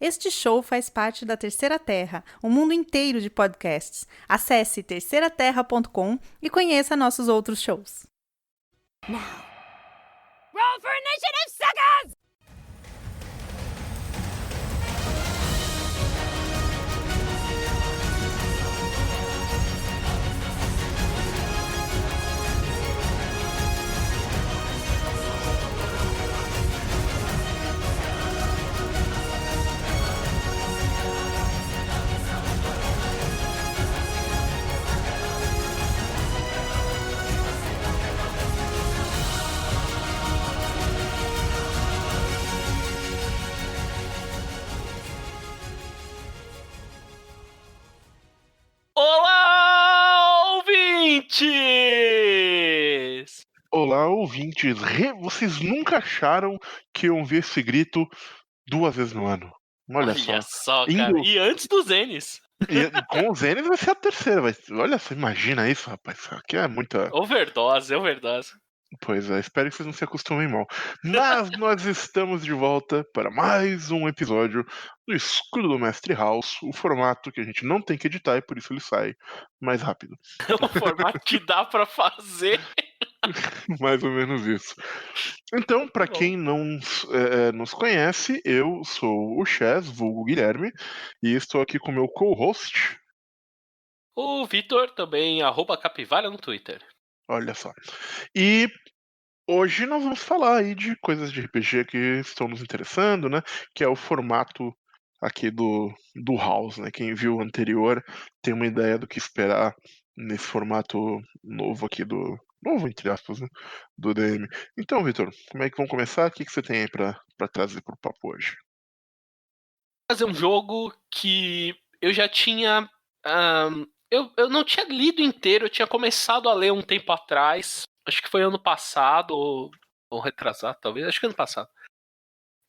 Este show faz parte da Terceira Terra, um mundo inteiro de podcasts. Acesse terceiraterra.com e conheça nossos outros shows. Now, roll for initiative, suckers! Olá, ouvintes! Olá, ouvintes. Vocês nunca acharam que iam ver esse grito 2 vezes no ano? Olha só. Cara. E antes dos N's. Com os N's vai ser a terceira. Olha só, imagina isso, rapaz. Isso aqui é muita. Overdose. Pois é, espero que vocês não se acostumem mal. Mas nós estamos de volta para mais um episódio do Escudo do Mestre House, o formato que a gente não tem que editar e por isso ele sai mais rápido. É um formato que dá pra fazer. Mais ou menos isso. Então, para quem não nos conhece, eu sou o Chess, vulgo Guilherme, e estou aqui com o meu co-host. O Vitor também, @capivara no Twitter. Olha só. E hoje nós vamos falar aí de coisas de RPG que estão nos interessando, né? Que é o formato aqui do House, né? Quem viu o anterior tem uma ideia do que esperar nesse formato novo aqui do... Novo, entre aspas, né? Do DM. Então, Vitor, como é que vamos começar? O que você tem aí pra trazer pro papo hoje? Fazer um jogo que eu já tinha... eu não tinha lido inteiro, eu tinha começado a ler um tempo atrás. Acho que foi ano passado, ou retrasado, talvez. Acho que ano passado.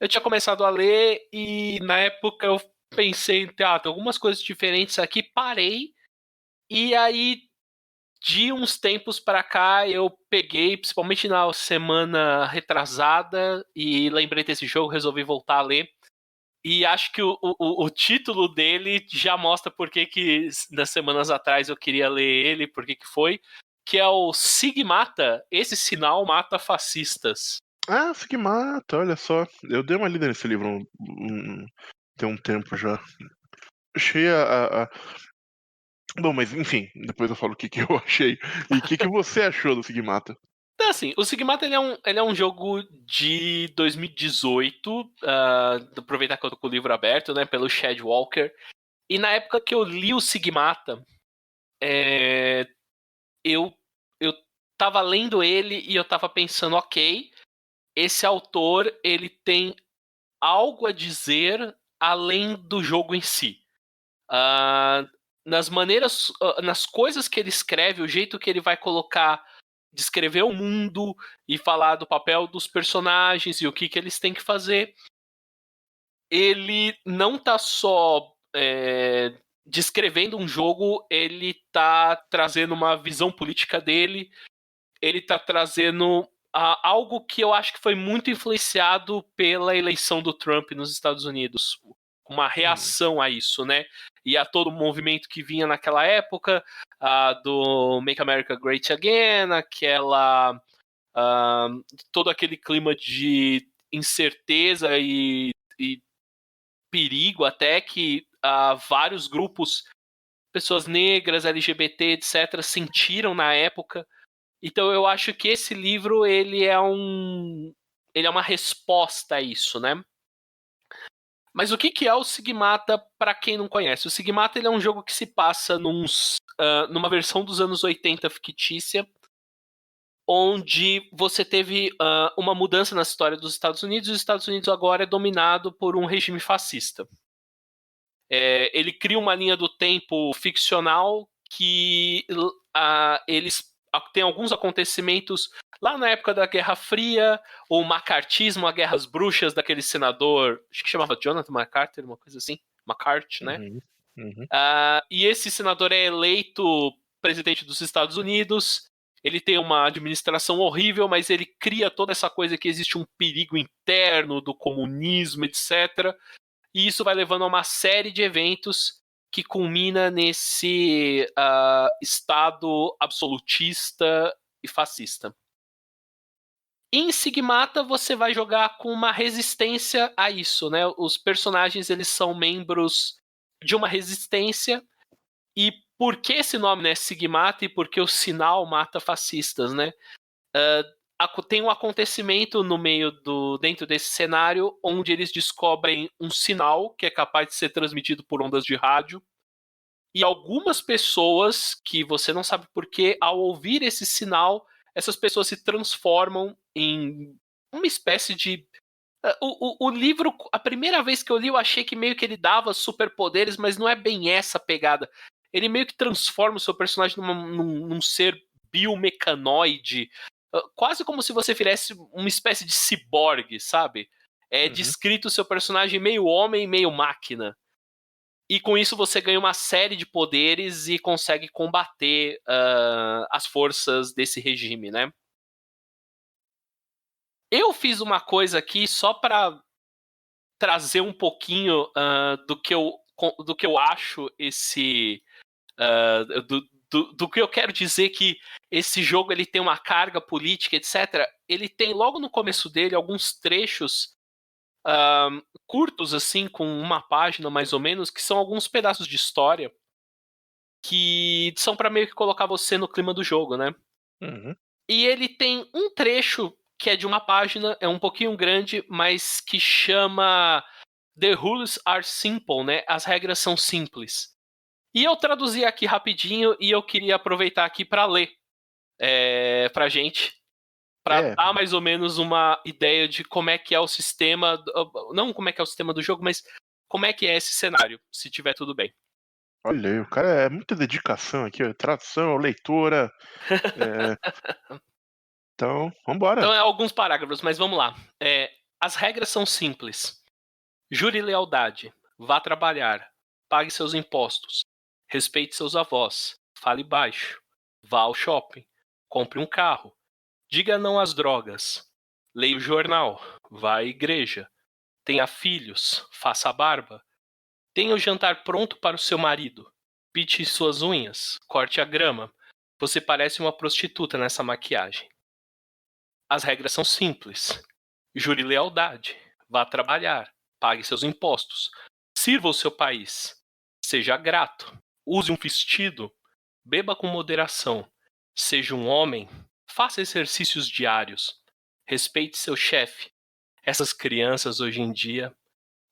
Eu tinha começado a ler e na época eu pensei em tem algumas coisas diferentes aqui, parei. E aí, de uns tempos pra cá, eu peguei, principalmente na semana retrasada, e lembrei desse jogo, resolvi voltar a ler. E acho que o título dele já mostra por que nas semanas atrás eu queria ler ele, por que foi, que é o Sigmata, esse sinal mata fascistas. Ah, Sigmata, olha só. Eu dei uma lida nesse livro tem um tempo já. Achei Bom, mas enfim, depois eu falo o que eu achei. E o que você achou do Sigmata? Então, assim, o Sigmata ele é um jogo de 2018, aproveitar que eu tô com o livro aberto, né, pelo Chad Walker. E na época que eu li o Sigmata, eu tava lendo ele e eu tava pensando, ok, esse autor ele tem algo a dizer além do jogo em si. Nas maneiras, nas coisas que ele escreve, o jeito que ele vai colocar, descrever o mundo e falar do papel dos personagens e o que eles têm que fazer, ele não tá só descrevendo um jogo, ele tá trazendo uma visão política dele, ele tá trazendo algo que eu acho que foi muito influenciado pela eleição do Trump nos Estados Unidos, uma reação a isso, né? E a todo o movimento que vinha naquela época, do Make America Great Again, todo aquele clima de incerteza e perigo até que vários grupos, pessoas negras, LGBT, etc., sentiram na época. Então eu acho que esse livro ele é uma resposta a isso, né? Mas o que é o Sigmata para quem não conhece? O Sigmata ele é um jogo que se passa numa versão dos anos 80 fictícia, onde você teve uma mudança na história dos Estados Unidos, e os Estados Unidos agora é dominado por um regime fascista. Ele cria uma linha do tempo ficcional que eles têm alguns acontecimentos lá na época da Guerra Fria, o macartismo, a Guerra às Bruxas daquele senador, acho que chamava Jonathan MacArthur, uma coisa assim, McCarthy, né? Uhum. E esse senador é eleito presidente dos Estados Unidos. Ele tem uma administração horrível, mas ele cria toda essa coisa que existe um perigo interno do comunismo, etc. e isso vai levando a uma série de eventos que culmina nesse estado absolutista e fascista. Em Sigmata, você vai jogar com uma resistência a isso, né? Os personagens, eles são membros de uma resistência, e por que esse nome, né, Sigmata, e por que o sinal mata fascistas, né? Tem um acontecimento no meio dentro desse cenário, onde eles descobrem um sinal que é capaz de ser transmitido por ondas de rádio, e algumas pessoas, que você não sabe porquê, ao ouvir esse sinal, essas pessoas se transformam em uma espécie de... O livro, a primeira vez que eu li, eu achei que meio que ele dava superpoderes, mas não é bem essa pegada. Ele meio que transforma o seu personagem num ser biomecanoide, quase como se você fizesse uma espécie de ciborgue, sabe? É descrito o seu personagem meio homem, meio máquina. E com isso você ganha uma série de poderes e consegue combater as forças desse regime, né? Eu fiz uma coisa aqui só para trazer um pouquinho do que eu acho do que eu quero dizer, que esse jogo ele tem uma carga política, etc. Ele tem logo no começo dele alguns trechos curtos, assim, com uma página mais ou menos, que são alguns pedaços de história que são para meio que colocar você no clima do jogo, né? E ele tem um trecho que é de uma página, é um pouquinho grande, mas que chama The Rules Are Simple, né? As regras são simples. E eu traduzi aqui rapidinho e eu queria aproveitar aqui para ler pra gente, para dar mais ou menos uma ideia de como é que é o sistema, não como é que é o sistema do jogo, mas como é que é esse cenário, se tiver tudo bem. Olha aí, o cara é muita dedicação aqui, ó, tradução, leitura. Então, vambora. Então é alguns parágrafos, mas vamos lá. As regras são simples. Jure lealdade. Vá trabalhar. Pague seus impostos. Respeite seus avós. Fale baixo. Vá ao shopping. Compre um carro. Diga não às drogas. Leia o jornal. Vá à igreja. Tenha filhos. Faça a barba. Tenha o jantar pronto para o seu marido. Pinte suas unhas. Corte a grama. Você parece uma prostituta nessa maquiagem. As regras são simples. Jure lealdade. Vá trabalhar. Pague seus impostos. Sirva o seu país. Seja grato. Use um vestido. Beba com moderação. Seja um homem. Faça exercícios diários. Respeite seu chefe. Essas crianças hoje em dia.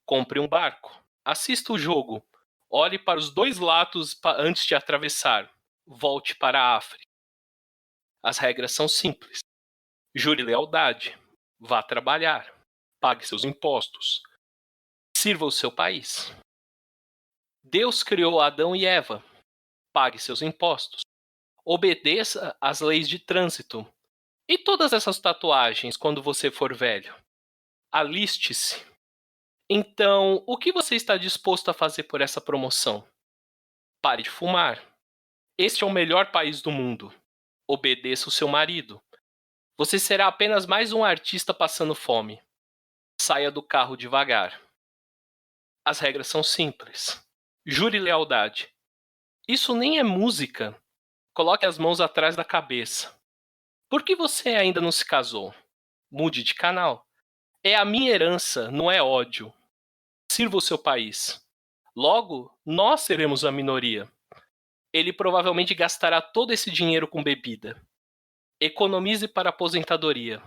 Compre um barco. Assista o jogo. Olhe para os dois lados antes de atravessar. Volte para a África. As regras são simples. Jure lealdade. Vá trabalhar. Pague seus impostos. Sirva o seu país. Deus criou Adão e Eva. Pague seus impostos. Obedeça às leis de trânsito. E todas essas tatuagens quando você for velho? Aliste-se. Então, o que você está disposto a fazer por essa promoção? Pare de fumar. Este é o melhor país do mundo. Obedeça o seu marido. Você será apenas mais um artista passando fome. Saia do carro devagar. As regras são simples. Jure lealdade. Isso nem é música. Coloque as mãos atrás da cabeça. Por que você ainda não se casou? Mude de canal. É a minha herança, não é ódio. Sirva o seu país. Logo, nós seremos a minoria. Ele provavelmente gastará todo esse dinheiro com bebida. Economize para a aposentadoria.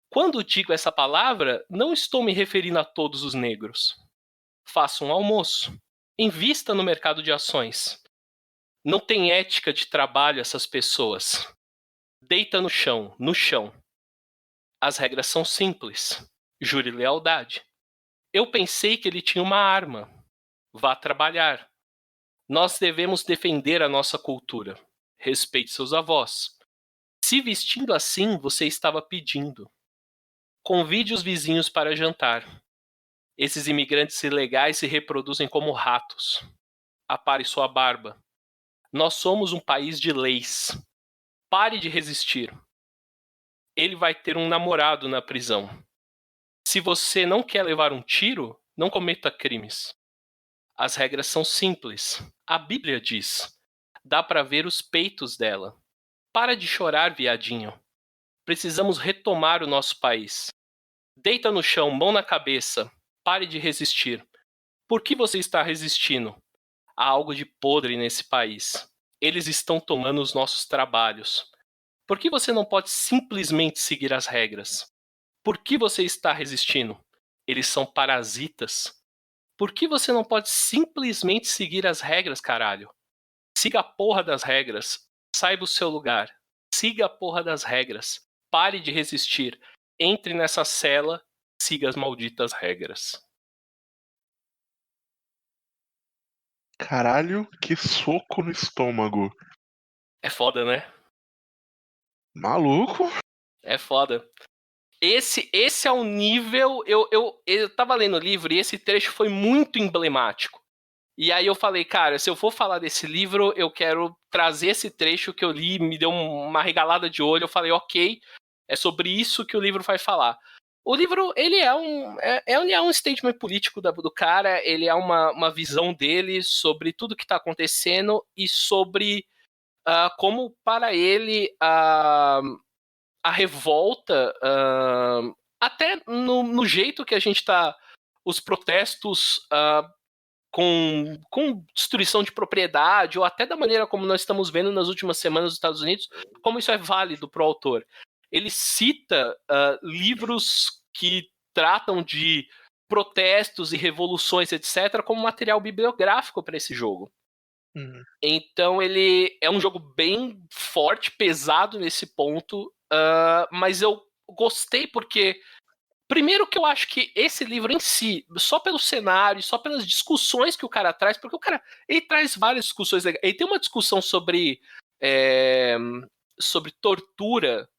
Quando digo essa palavra, não estou me referindo a todos os negros. Faça um almoço. Invista no mercado de ações. Não tem ética de trabalho essas pessoas. Deita no chão, no chão. As regras são simples. Jure lealdade. Eu pensei que ele tinha uma arma. Vá trabalhar. Nós devemos defender a nossa cultura. Respeite seus avós. Se vestindo assim, você estava pedindo. Convide os vizinhos para jantar. Esses imigrantes ilegais se reproduzem como ratos. Apare sua barba. Nós somos um país de leis. Pare de resistir. Ele vai ter um namorado na prisão. Se você não quer levar um tiro, Não cometa crimes. As regras são simples. A Bíblia diz. Dá pra ver os peitos dela. Para de chorar, viadinho. Precisamos retomar o nosso país. Deita no chão, mão na cabeça. Pare de resistir. Por que você está resistindo? Há algo de podre nesse país. Eles estão tomando os nossos trabalhos. Por que você não pode simplesmente seguir as regras? Por que você está resistindo? Eles são parasitas. Por que você não pode simplesmente seguir as regras, caralho? Siga a porra das regras. Saiba o seu lugar. Siga a porra das regras. Pare de resistir. Entre nessa cela. Siga as malditas regras. Caralho, que soco no estômago. É foda, né? Maluco? É foda. Esse é o nível. Eu tava lendo o livro e esse trecho foi muito emblemático. E aí eu falei, cara, se eu for falar desse livro, eu quero trazer esse trecho que eu li, me deu uma regalada de olho. Eu falei, ok, é sobre isso que o livro vai falar. O livro, ele é um statement político do cara, ele é uma visão dele sobre tudo que está acontecendo e sobre como, para ele, a revolta, até no jeito que a gente está, os protestos com destruição de propriedade, ou até da maneira como nós estamos vendo nas últimas semanas nos Estados Unidos, como isso é válido para o autor. Ele cita livros que tratam de protestos e revoluções, etc., como material bibliográfico para esse jogo. Então ele é um jogo bem forte, pesado nesse ponto, mas eu gostei porque, primeiro que eu acho que esse livro em si, só pelo cenário, só pelas discussões que o cara traz, porque o cara, ele traz várias discussões legais. Ele tem uma discussão sobre tortura,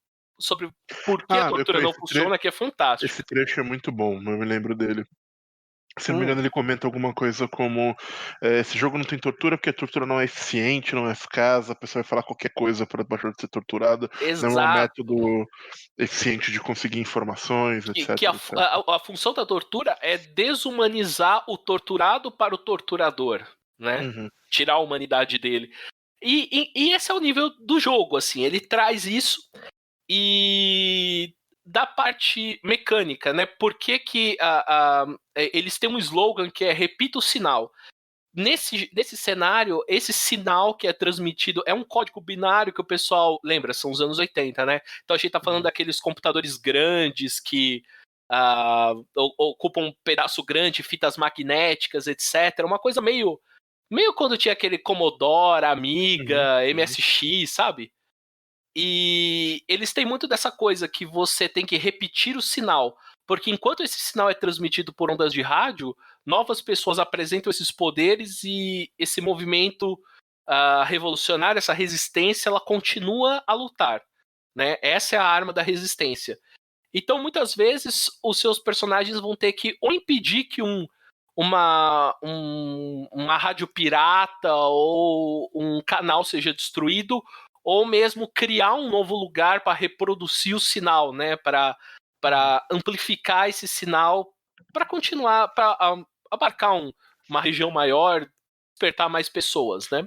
sobre por que a tortura não funciona, que é fantástico. Esse trecho é muito bom, eu me lembro dele. Se não me engano, ele comenta alguma coisa como esse jogo não tem tortura porque a tortura não é eficiente, não é eficaz, a pessoa vai falar qualquer coisa para deixar de ser torturada. Exato. Não é um método eficiente de conseguir informações, etc. Que a função da tortura é desumanizar o torturado para o torturador, né? Tirar a humanidade dele. E esse é o nível do jogo, assim, ele traz isso. E da parte mecânica, né? Por que eles têm um slogan que é repita o sinal. Nesse cenário, esse sinal que é transmitido é um código binário que o pessoal lembra, são os anos 80, né? Então a gente tá falando daqueles computadores grandes que ocupam um pedaço grande, fitas magnéticas, etc. Uma coisa meio quando tinha aquele Commodore, Amiga, MSX, sabe? E eles têm muito dessa coisa que você tem que repetir o sinal, porque enquanto esse sinal é transmitido por ondas de rádio, novas pessoas apresentam esses poderes e esse movimento revolucionário, essa resistência, ela continua a lutar, né? Essa é a arma da resistência. Então, muitas vezes, os seus personagens vão ter que ou impedir que uma rádio pirata ou um canal seja destruído, ou mesmo criar um novo lugar para reproduzir o sinal, né? Para amplificar esse sinal, para continuar, para abarcar uma região maior, despertar mais pessoas, né?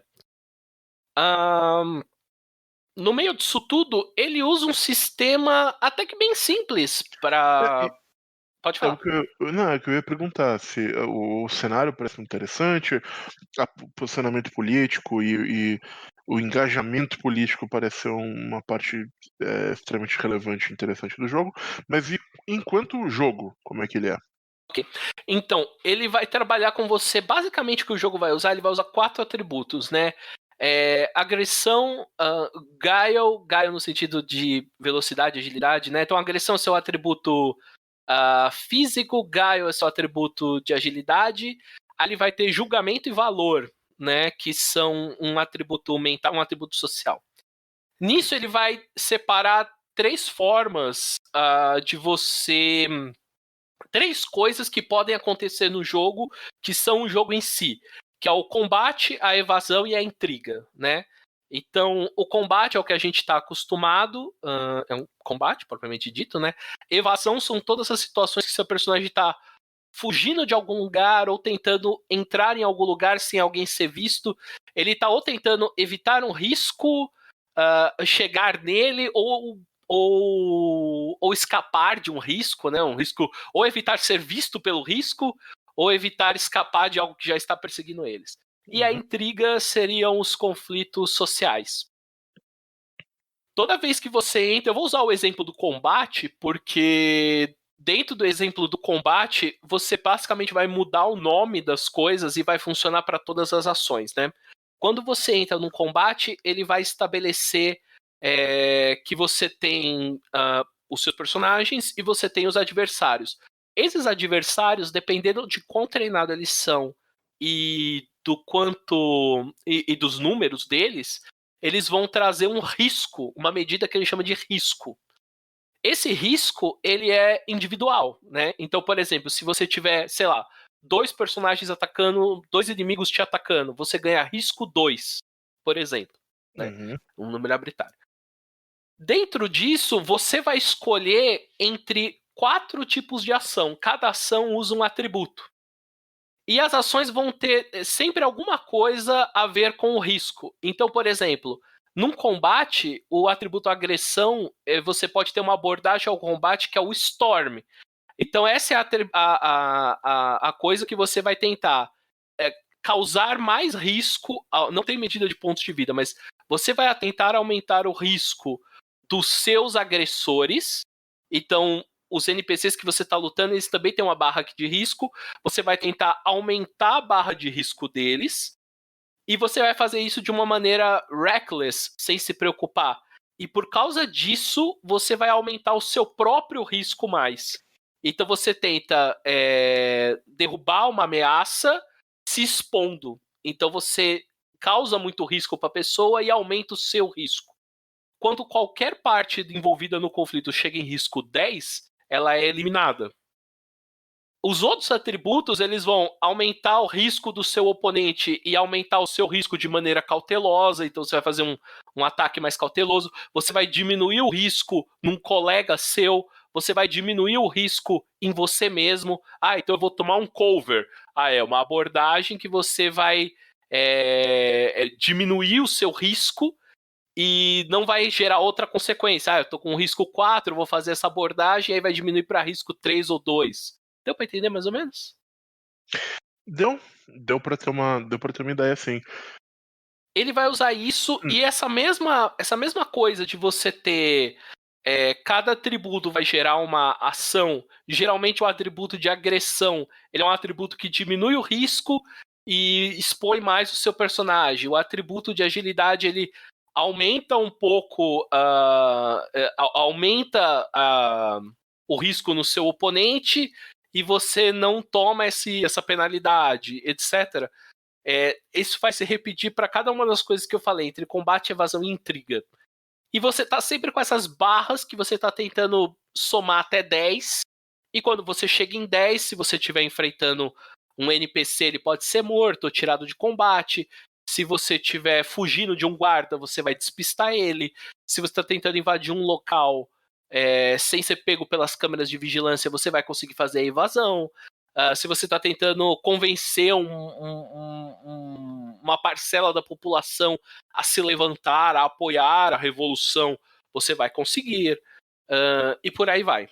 No meio disso tudo, ele usa um sistema até que bem simples para... Pode falar. É que eu ia perguntar se o cenário parece interessante, o posicionamento político e o engajamento político parece ser uma parte extremamente relevante e interessante do jogo, mas e enquanto jogo, como é que ele é? Okay. Então, ele vai trabalhar com você, basicamente o que o jogo vai usar, ele vai usar 4 atributos, né? Agressão, Guile no sentido de velocidade e agilidade, né? Então, agressão é seu atributo físico, Guile é seu atributo de agilidade, aí ele vai ter julgamento e valor, né? Que são um atributo mental, um atributo social. Nisso ele vai separar 3 formas de você... 3 coisas que podem acontecer no jogo, que são o jogo em si, que é o combate, a evasão e a intriga, né? Então, o combate é o que a gente está acostumado, é um combate, propriamente dito, né? Evasão são todas as situações que seu personagem está fugindo de algum lugar ou tentando entrar em algum lugar sem alguém ser visto. Ele tá ou tentando evitar um risco, chegar nele, ou escapar de um risco, né? Um risco, ou evitar ser visto pelo risco, ou evitar escapar de algo que já está perseguindo eles. E a intriga seriam os conflitos sociais. Toda vez que você entra, eu vou usar o exemplo do combate, porque dentro do exemplo do combate, você basicamente vai mudar o nome das coisas e vai funcionar para todas as ações, né? Quando você entra num combate, ele vai estabelecer que você tem os seus personagens e você tem os adversários. Esses adversários, dependendo de quão treinado eles são e do quanto e dos números deles, eles vão trazer um risco, uma medida que ele chama de risco. Esse risco, ele é individual, né? Então, por exemplo, se você tiver, sei lá, 2 personagens atacando, 2 inimigos te atacando, você ganha risco 2, por exemplo, né? Um número arbitrário. Dentro disso, você vai escolher entre 4 tipos de ação. Cada ação usa um atributo. E as ações vão ter sempre alguma coisa a ver com o risco. Então, por exemplo, num combate, o atributo agressão, você pode ter uma abordagem ao combate que é o Storm. Então, essa é a coisa que você vai tentar causar mais risco. Não tem medida de pontos de vida, mas você vai tentar aumentar o risco dos seus agressores. Então, os NPCs que você está lutando, eles também têm uma barra de risco. Você vai tentar aumentar a barra de risco deles. E você vai fazer isso de uma maneira reckless, sem se preocupar. E por causa disso, você vai aumentar o seu próprio risco mais. Então você tenta derrubar uma ameaça se expondo. Então você causa muito risco para a pessoa e aumenta o seu risco. Quando qualquer parte envolvida no conflito chega em risco 10, ela é eliminada. Os outros atributos, eles vão aumentar o risco do seu oponente e aumentar o seu risco de maneira cautelosa. Então você vai fazer um ataque mais cauteloso. Você vai diminuir o risco num colega seu. Você vai diminuir o risco em você mesmo. Então eu vou tomar um cover. É uma abordagem que você vai diminuir o seu risco e não vai gerar outra consequência. Eu tô com risco 4, eu vou fazer essa abordagem, aí vai diminuir para risco 3 ou 2. Deu pra entender mais ou menos? Deu pra ter uma ideia, sim. Ele vai usar isso e essa mesma coisa de você ter cada atributo vai gerar uma ação. Geralmente o atributo de agressão, ele é um atributo que diminui o risco e expõe mais o seu personagem. O atributo de agilidade, ele aumenta um pouco, aumenta o risco no seu oponente e você não toma essa penalidade, etc. Isso vai se repetir para cada uma das coisas que eu falei, entre combate, evasão e intriga. E você tá sempre com essas barras que você tá tentando somar até 10, e quando você chega em 10, se você estiver enfrentando um NPC, ele pode ser morto ou tirado de combate. Se você estiver fugindo de um guarda, você vai despistar ele. Se você está tentando invadir um local sem ser pego pelas câmeras de vigilância, você vai conseguir fazer a evasão. Se você está tentando convencer uma parcela da população a se levantar, a apoiar a revolução, você vai conseguir. E por aí vai.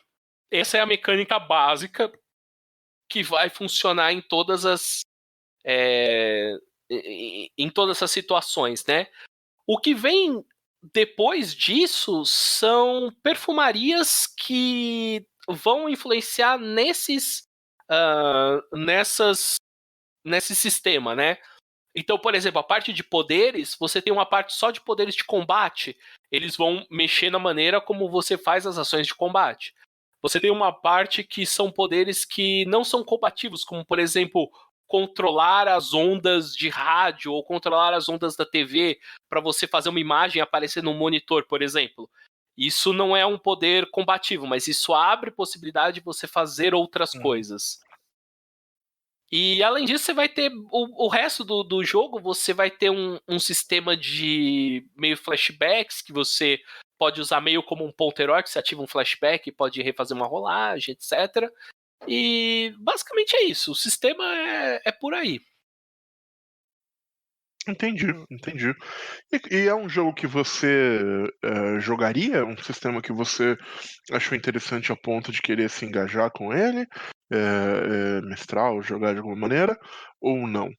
Essa é a mecânica básica que vai funcionar em todas as situações, né? O que vem depois disso são perfumarias que vão influenciar nesse sistema, né? Então, por exemplo, a parte de poderes, você tem uma parte só de poderes de combate. Eles vão mexer na maneira como você faz as ações de combate. Você tem uma parte que são poderes que não são compatíveis, como, por exemplo, controlar as ondas de rádio ou controlar as ondas da TV para você fazer uma imagem aparecer no monitor, por exemplo. Isso não é um poder combativo, mas isso abre possibilidade de você fazer outras coisas. E além disso, você vai ter o resto do jogo, você vai ter um sistema de meio flashbacks que você pode usar meio como um ponto herói, que você ativa um flashback e pode refazer uma rolagem, etc. E basicamente é isso. O sistema é por aí. Entendi. E é um jogo que você jogaria? Um sistema que você achou interessante a ponto de querer se engajar com ele? Mestrar ou jogar de alguma maneira? Ou não?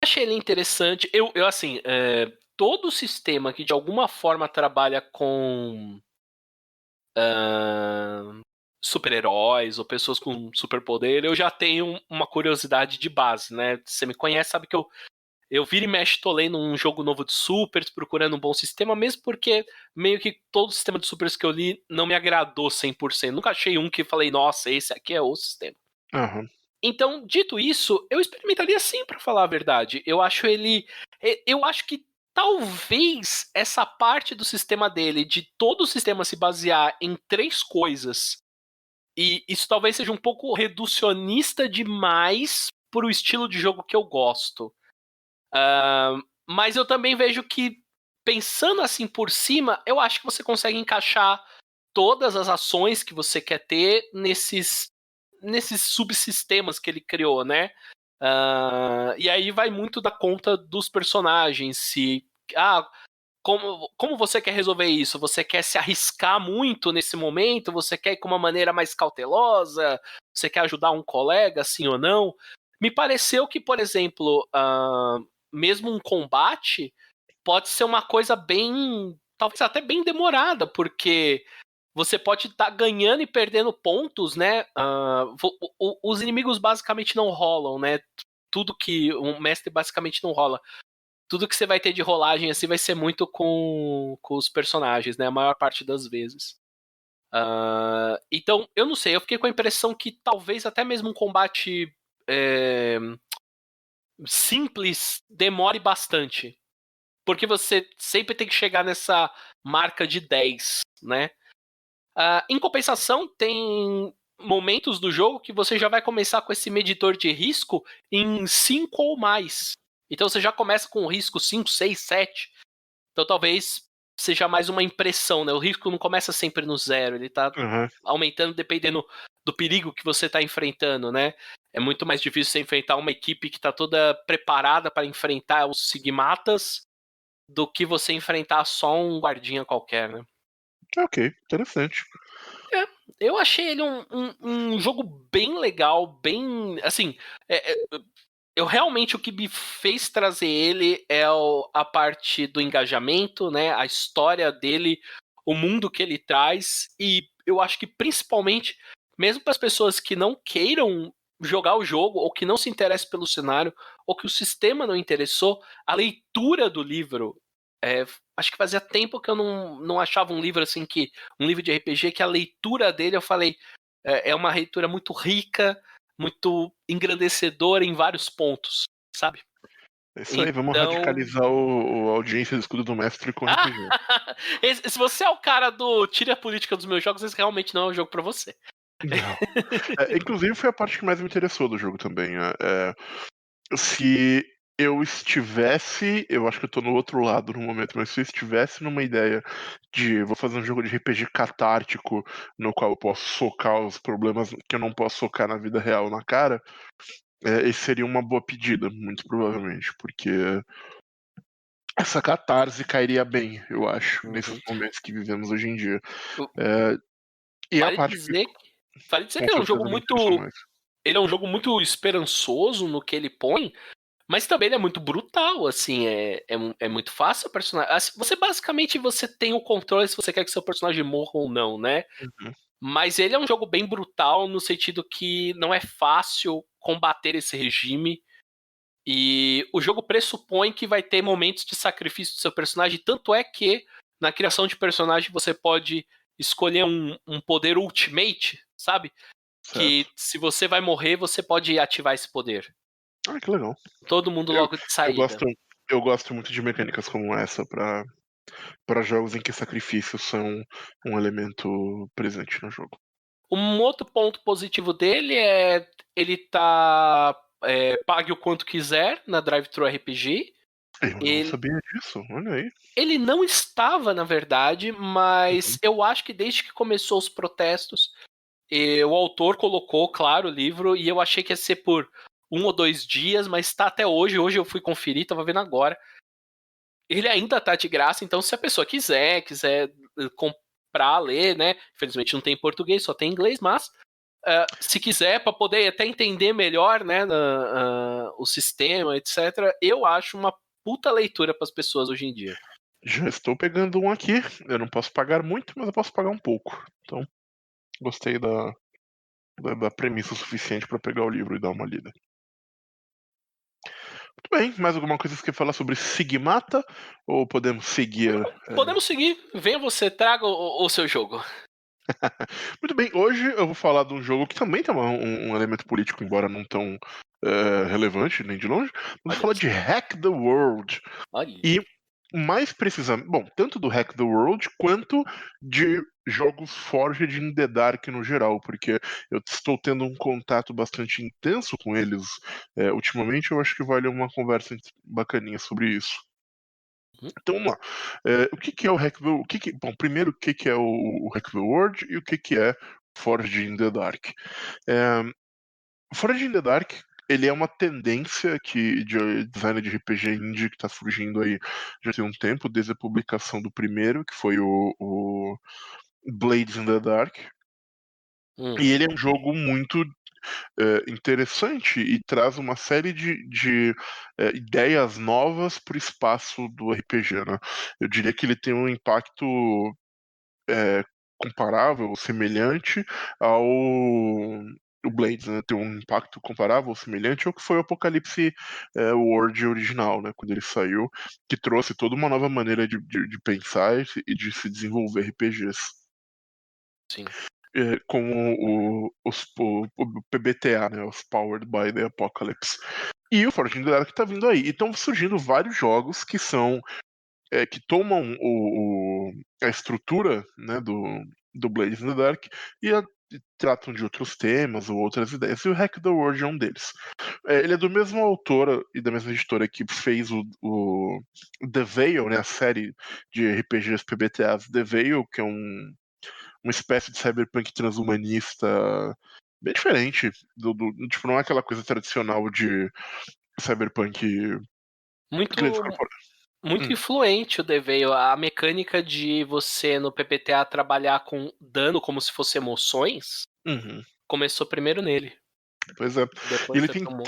Achei ele interessante. Eu assim, todo sistema que de alguma forma trabalha com super-heróis ou pessoas com superpoder, eu já tenho uma curiosidade de base, né? Você me conhece, sabe que eu viro e mexo, tô lendo um jogo novo de supers, procurando um bom sistema, mesmo porque meio que todo o sistema de supers que eu li não me agradou 100%. Nunca achei um que falei, nossa, esse aqui é o sistema. Aham. Então, dito isso, eu experimentaria sim, pra falar a verdade. Eu acho que talvez essa parte do sistema dele, de todo o sistema se basear em 3 coisas, e isso talvez seja um pouco reducionista demais pro estilo de jogo que eu gosto. Mas eu também vejo que, pensando assim por cima, eu acho que você consegue encaixar todas as ações que você quer ter nesses subsistemas que ele criou, né? E aí vai muito da conta dos personagens. Como você quer resolver isso? Você quer se arriscar muito nesse momento? Você quer ir com uma maneira mais cautelosa? Você quer ajudar um colega, sim ou não? Me pareceu que, por exemplo, mesmo um combate pode ser uma coisa bem, talvez até bem demorada, porque você pode estar ganhando e perdendo pontos, né? Os inimigos basicamente não rolam, né? Tudo que um mestre basicamente não rola. Tudo que você vai ter de rolagem assim vai ser muito com os personagens, né? A maior parte das vezes. Então, eu não sei, eu fiquei com a impressão que talvez até mesmo um combate simples demore bastante. Porque você sempre tem que chegar nessa marca de 10, né? Em compensação, tem momentos do jogo que você já vai começar com esse medidor de risco em 5 ou mais. Então você já começa com o risco 5, 6, 7. Então talvez seja mais uma impressão, né? O risco não começa sempre no 0, ele tá Aham. aumentando dependendo do perigo que você tá enfrentando, né? É muito mais difícil você enfrentar uma equipe que tá toda preparada para enfrentar os Sigmatas do que você enfrentar só um guardinha qualquer, né? Ok, interessante. Eu achei ele um jogo bem legal, bem. Assim, eu realmente o que me fez trazer ele é a parte do engajamento, né? A história dele, o mundo que ele traz, e eu acho que principalmente, mesmo para as pessoas que não queiram jogar o jogo, ou que não se interessem pelo cenário, ou que o sistema não interessou, a leitura do livro. Acho que fazia tempo que eu não achava um livro assim que. Um livro de RPG que a leitura dele eu falei. É uma leitura muito rica, muito engrandecedora em vários pontos, sabe? É isso aí, vamos Então. radicalizar o audiência do escudo do mestre com RPG. Se você é o cara do tira a política dos meus jogos, esse realmente não é um jogo pra você. Não. Inclusive foi a parte que mais me interessou do jogo também. Se eu estivesse, eu acho que eu tô no outro lado no momento, mas se eu estivesse numa ideia de vou fazer um jogo de RPG catártico no qual eu posso socar os problemas que eu não posso socar na vida real na cara, esse seria uma boa pedida, muito provavelmente, porque essa catarse cairia bem, eu acho, nesses Uhum. momentos que vivemos hoje em dia. E a Vale parte que dizer, vale dizer com que é um jogo certeza me interessou muito. mais. Ele é um jogo muito esperançoso no que ele põe, mas também ele é muito brutal, assim, é muito fácil o personagem. Você basicamente você tem o controle se você quer que seu personagem morra ou não, né? Uhum. Mas ele é um jogo bem brutal no sentido que não é fácil combater esse regime. E o jogo pressupõe que vai ter momentos de sacrifício do seu personagem, tanto é que na criação de personagem você pode escolher um poder ultimate, sabe? Certo. Que se você vai morrer, você pode ativar esse poder. Que legal. Todo mundo Eu, logo de eu saída. gosto, eu gosto muito de mecânicas como essa para jogos em que sacrifícios são um elemento presente no jogo. Um outro ponto positivo dele é ele tá pague o quanto quiser na Drive-Thru RPG. Eu não Ele, sabia disso, olha aí. ele não estava, na verdade, mas Uhum. eu acho que desde que começou os protestos, E o autor colocou, claro, o livro, e eu achei que ia ser por 1 ou 2 dias, mas tá até hoje. Hoje eu fui conferir, tava vendo agora. Ele ainda tá de graça, então se a pessoa quiser comprar, ler, né? Infelizmente não tem em português, só tem em inglês, mas se quiser, para poder até entender melhor, né, o sistema, etc., eu acho uma puta leitura para as pessoas hoje em dia. Já estou pegando um aqui. Eu não posso pagar muito, mas eu posso pagar um pouco. Então, gostei da premissa o suficiente para pegar o livro e dar uma lida. Muito bem, mais alguma coisa que você quer falar sobre Sigmata? Ou podemos seguir? Podemos seguir. Venha você, traga o seu jogo. Muito bem, hoje eu vou falar de um jogo que também tem um elemento político, embora não tão relevante, nem de longe. Vou Olha falar só. de Hack the World. Olha. E mais precisamente, bom, tanto do Hack the World quanto de jogos Forged in the Dark no geral, porque eu estou tendo um contato bastante intenso com eles ultimamente. Eu acho que vale uma conversa bacaninha sobre isso. Então vamos lá. O que é o Hack the World? Bom, primeiro, o que é o Hack the World e o que é Forged in the Dark? Forged in the Dark, ele é uma tendência de design de RPG indie que está surgindo aí já tem um tempo, desde a publicação do primeiro, que foi o Blades in the Dark. E ele é um jogo muito interessante e traz uma série de ideias novas para o espaço do RPG, né? Eu diria que ele tem um impacto comparável, semelhante ao o Blades, né? Tem um impacto comparável, semelhante ao que foi o Apocalipse World original, né? Quando ele saiu, que trouxe toda uma nova maneira de pensar e de se desenvolver RPGs. Sim. Com o PBTA, né? Os Powered by the Apocalypse. E o Forged in the Dark tá vindo aí. E estão surgindo vários jogos que são que tomam a estrutura, né, do Blades in the Dark e tratam de outros temas ou outras ideias. E o Hack the World é um deles. Ele é do mesmo autor e da mesma editora que fez o The Veil, né, a série de RPGs PBTAs The Veil, que é uma espécie de cyberpunk transhumanista bem diferente. Tipo, não é aquela coisa tradicional de cyberpunk Muito, grandes corporações. muito influente o Deveio. A mecânica de você no PPTA trabalhar com dano como se fosse emoções Uhum. começou primeiro nele. Pois é. Depois Ele foi tem pro mundo.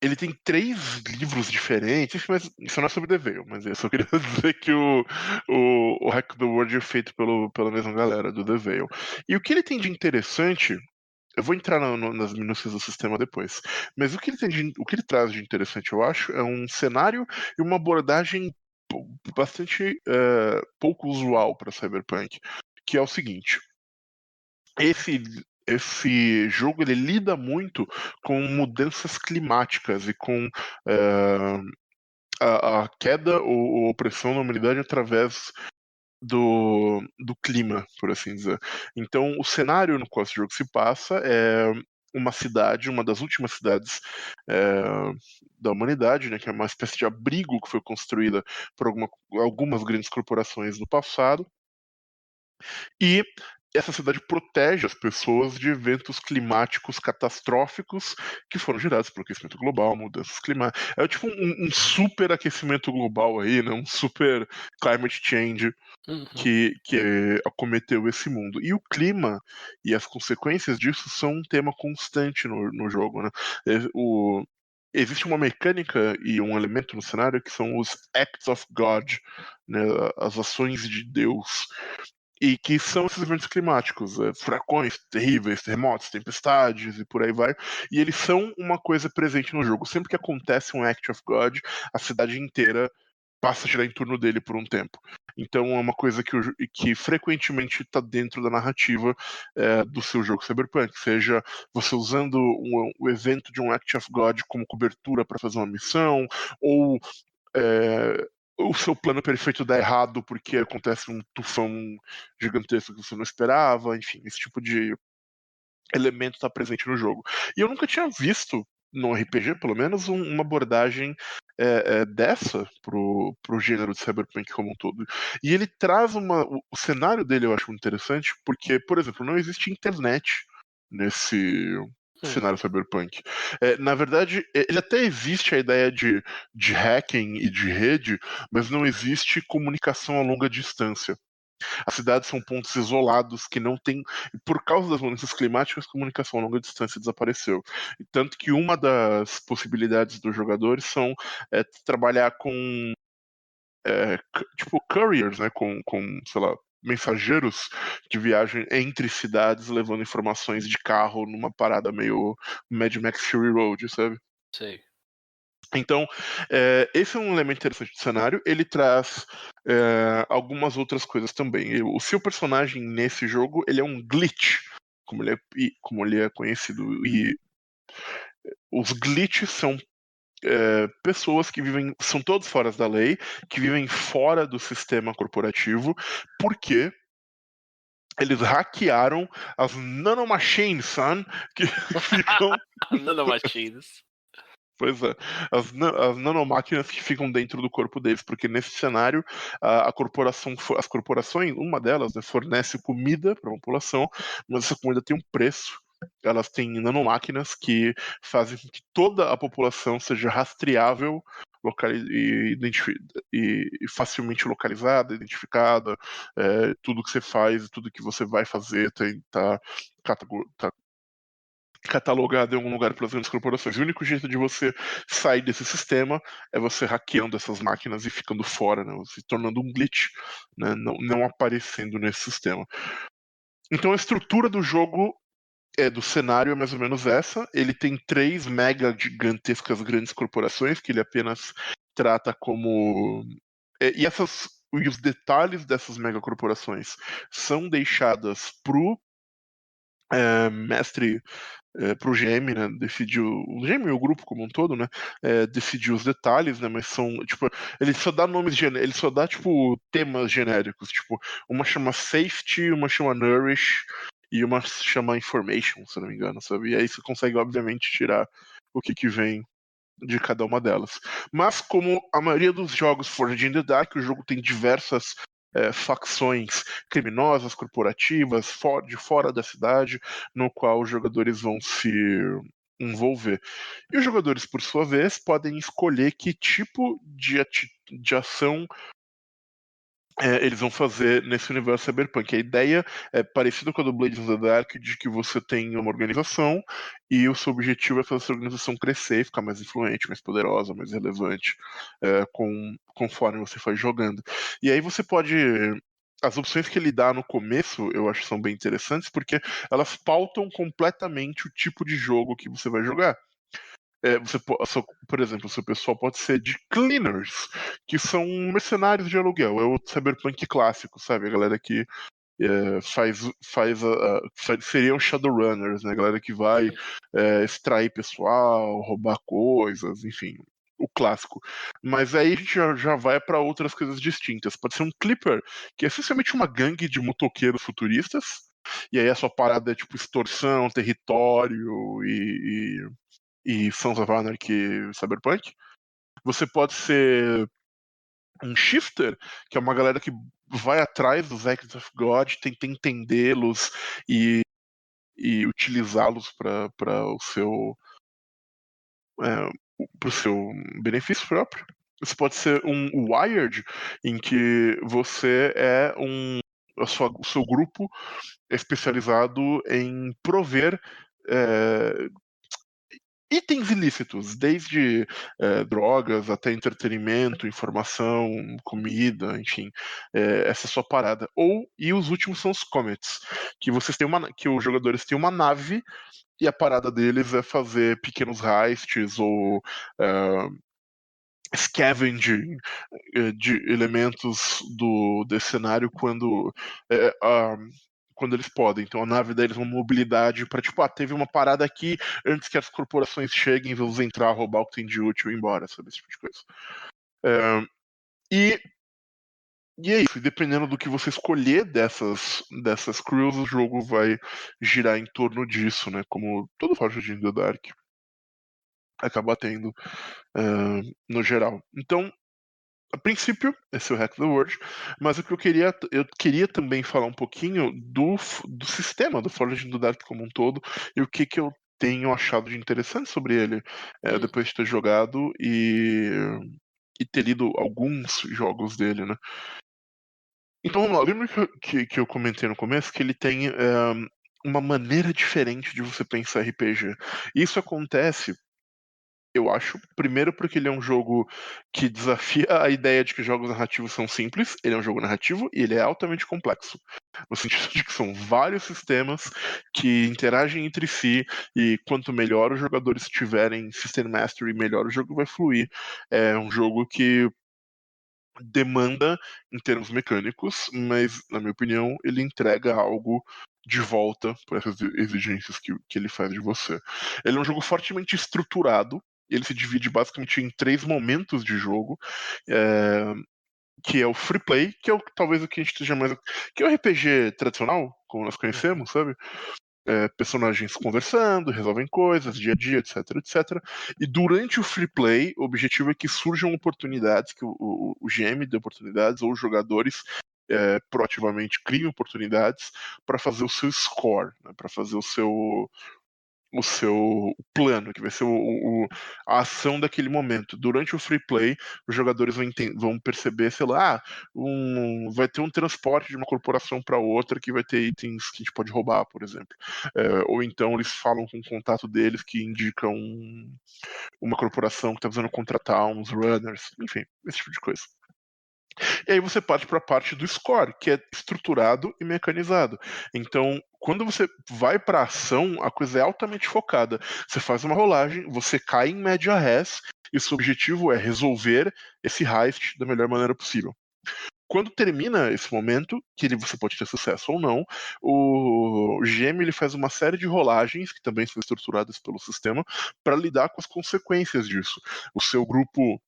ele tem 3 livros diferentes, mas isso não é sobre The Veil, mas eu só queria dizer que o Hack the World é feito pela mesma galera do The Veil. E o que ele tem de interessante, eu vou entrar nas minúcias do sistema depois, mas o que ele traz de interessante, eu acho, é um cenário e uma abordagem bastante pouco usual para Cyberpunk, que é o seguinte: esse jogo ele lida muito com mudanças climáticas e com a queda ou opressão da humanidade através do clima, por assim dizer. Então, o cenário no qual esse jogo se passa é uma cidade, uma das últimas cidades da humanidade, né, que é uma espécie de abrigo que foi construída por algumas grandes corporações no passado. E essa cidade protege as pessoas de eventos climáticos catastróficos que foram gerados pelo aquecimento global, mudanças climáticas. É tipo um super aquecimento global aí, né? Um super climate change Uhum. que acometeu esse mundo. E o clima e as consequências disso são um tema constante no jogo, né? Existe uma mecânica e um elemento no cenário que são os Acts of God, né? As ações de Deus. E que são esses eventos climáticos, furacões terríveis, terremotos, tempestades e por aí vai. E eles são uma coisa presente no jogo. Sempre que acontece um Act of God, a cidade inteira passa a girar em torno dele por um tempo. Então é uma coisa que frequentemente está dentro da narrativa do seu jogo Cyberpunk, seja você usando o evento de um Act of God como cobertura para fazer uma missão, ou o seu plano perfeito dá errado porque acontece um tufão gigantesco que você não esperava, enfim, esse tipo de elemento está presente no jogo. E eu nunca tinha visto no RPG, pelo menos, uma abordagem dessa pro gênero de cyberpunk como um todo. E ele traz o cenário dele, eu acho interessante, porque, por exemplo, não existe internet nesse cenário cyberpunk. Na verdade, ele até existe a ideia de hacking e de rede, mas não existe comunicação a longa distância. As cidades são pontos isolados que não tem. Por causa das mudanças climáticas, a comunicação a longa distância desapareceu. Tanto que uma das possibilidades dos jogadores são trabalhar com tipo couriers, né? Com, sei lá, mensageiros de viagem entre cidades, levando informações de carro numa parada meio Mad Max Fury Road, sabe? Sei. Então, esse é um elemento interessante do cenário. Ele traz algumas outras coisas também. O seu personagem nesse jogo, ele é um glitch, como ele é conhecido. E os glitches são pessoas que vivem, são todos fora da lei, que vivem fora do sistema corporativo, porque eles hackearam as nanomachines, son, que ficam. Nanomachines. Pois é, as nanomáquinas que ficam dentro do corpo deles, porque nesse cenário as corporações, uma delas, né, fornece comida para a população, mas essa comida tem um preço. Elas têm nanomáquinas que fazem com que toda a população seja rastreável e facilmente localizada, identificada. Tudo que você faz, tudo que você vai fazer tá catalogado em algum lugar pelas grandes corporações. O único jeito de você sair desse sistema é você hackeando essas máquinas e ficando fora, né? Se tornando um glitch, né? Não aparecendo nesse sistema. Então a estrutura do jogo do cenário é mais ou menos essa. Ele tem 3 mega gigantescas grandes corporações que ele apenas trata como... E os detalhes dessas megacorporações são deixadas pro mestre, pro GM, né, o GM e o grupo como um todo, né, decidiu os detalhes, né, mas são, tipo, ele só dá nomes ele só dá, tipo, temas genéricos, tipo, uma chama Safety, uma chama Nourish e uma chama Information, se não me engano, sabe? E aí você consegue, obviamente, tirar o que vem de cada uma delas. Mas como a maioria dos jogos Forged in the Dark, o jogo tem diversas facções criminosas, corporativas, de fora da cidade, no qual os jogadores vão se envolver. E os jogadores, por sua vez, podem escolher que tipo de ação eles vão fazer nesse universo cyberpunk. A ideia é parecida com a do Blades in the Dark, de que você tem uma organização e o seu objetivo é fazer essa organização crescer e ficar mais influente, mais poderosa, mais relevante, conforme você for jogando. E aí você pode... As opções que ele dá no começo, eu acho que são bem interessantes, porque elas pautam completamente o tipo de jogo que você vai jogar. Por exemplo, o seu pessoal pode ser de cleaners, que são mercenários de aluguel. É o cyberpunk clássico, sabe? A galera que seriam shadowrunners, né? A galera que vai extrair pessoal, roubar coisas, enfim, o clássico. Mas aí a gente já vai para outras coisas distintas. Pode ser um clipper, que é essencialmente uma gangue de motoqueiros futuristas. E aí a sua parada é tipo extorsão, território e Sons of Anarchy Cyberpunk. Você pode ser um shifter, que é uma galera que vai atrás dos Acts of God, tenta entendê-los e utilizá-los para o seu benefício próprio. Você pode ser um Wired, em que você é o seu grupo é especializado em prover itens ilícitos, desde drogas até entretenimento, informação, comida, enfim, essa é a sua parada. E os últimos são os Comets, que que os jogadores têm uma nave e a parada deles é fazer pequenos heists ou scavenging de elementos desse cenário quando eles podem. Então a nave deles é uma mobilidade para, tipo, teve uma parada aqui antes que as corporações cheguem, vamos entrar, roubar o que tem de útil e ir embora, sabe? Esse tipo de coisa. E é isso, e dependendo do que você escolher dessas crews, o jogo vai girar em torno disso, né? Como todo Forged in the Dark. acaba tendo no geral. Então, a princípio, esse é o Hack the World, mas o que eu queria também falar um pouquinho do sistema do Forged do Dark como um todo e o que eu tenho achado de interessante sobre ele depois de ter jogado e ter lido alguns jogos dele, né? Então, vamos lá. Lembra que eu comentei no começo que ele tem uma maneira diferente de você pensar RPG. Isso acontece, eu acho, primeiro porque ele é um jogo que desafia a ideia de que jogos narrativos são simples. Ele é um jogo narrativo e ele é altamente complexo. No sentido de que são vários sistemas que interagem entre si e quanto melhor os jogadores tiverem System Mastery, melhor o jogo vai fluir. É um jogo que demanda em termos mecânicos, mas, na minha opinião, ele entrega algo de volta para essas exigências que ele faz de você. Ele é um jogo fortemente estruturado, ele se divide basicamente em 3 momentos de jogo, que é o free play, que é talvez o que a gente esteja mais... que é o RPG tradicional, como nós conhecemos, sabe? Personagens conversando, resolvem coisas, dia a dia, etc, etc. E durante o free play, o objetivo é que surjam oportunidades, que o GM dê oportunidades, ou os jogadores proativamente criem oportunidades para fazer o seu score, né, para fazer o seu plano, que vai ser a ação daquele momento. Durante o free play, os jogadores vão perceber, sei lá, vai ter um transporte de uma corporação para outra que vai ter itens que a gente pode roubar, por exemplo. Ou então eles falam com o contato deles que indica uma corporação que está precisando contratar uns runners, enfim, esse tipo de coisa. E aí você parte para a parte do score, que é estruturado e mecanizado. Então, quando você vai para a ação, a coisa é altamente focada. Você faz uma rolagem, você cai em média res, e o seu objetivo é resolver esse heist da melhor maneira possível. Quando termina esse momento, que você pode ter sucesso ou não, o GM ele faz uma série de rolagens, que também são estruturadas pelo sistema, para lidar com as consequências disso. O seu grupo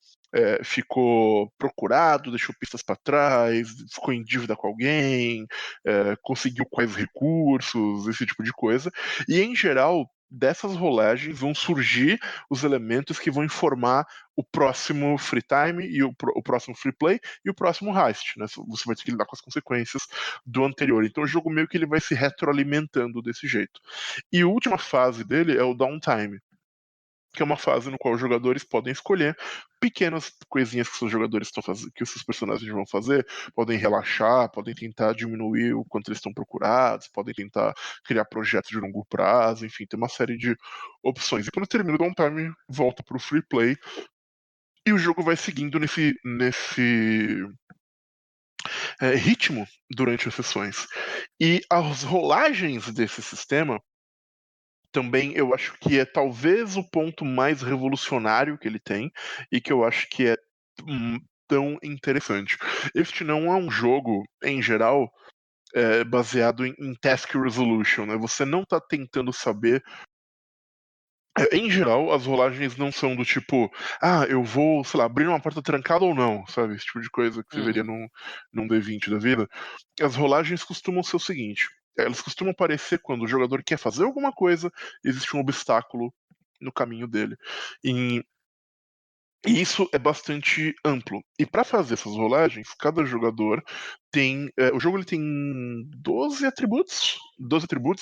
ficou procurado, deixou pistas para trás, ficou em dívida com alguém, conseguiu quais recursos, esse tipo de coisa. E, em geral, dessas rolagens vão surgir os elementos que vão informar o próximo free time e o próximo free play e o próximo heist, né? Você vai ter que lidar com as consequências do anterior. Então o jogo meio que ele vai se retroalimentando desse jeito. E a última fase dele é o downtime, que é uma fase no qual os jogadores podem escolher pequenas coisinhas que os jogadores estão fazendo, que os seus personagens vão fazer, podem relaxar, podem tentar diminuir o quanto eles estão procurados, podem tentar criar projetos de longo prazo, enfim, tem uma série de opções. E quando termina o downtime, volta para o free play e o jogo vai seguindo nesse ritmo durante as sessões. E as rolagens desse sistema também eu acho que é talvez o ponto mais revolucionário que ele tem e que eu acho que é tão interessante. Este não é um jogo, em geral, baseado em task resolution, né? Você não está tentando saber. Em geral, as rolagens não são do tipo, eu vou, sei lá, abrir uma porta trancada ou não, sabe? Esse tipo de coisa que você veria num D20 da vida. As rolagens costumam ser o seguinte: elas costumam aparecer quando o jogador quer fazer alguma coisa, existe um obstáculo no caminho dele. E isso é bastante amplo. E para fazer essas rolagens, cada jogador tem. O jogo ele tem 12 atributos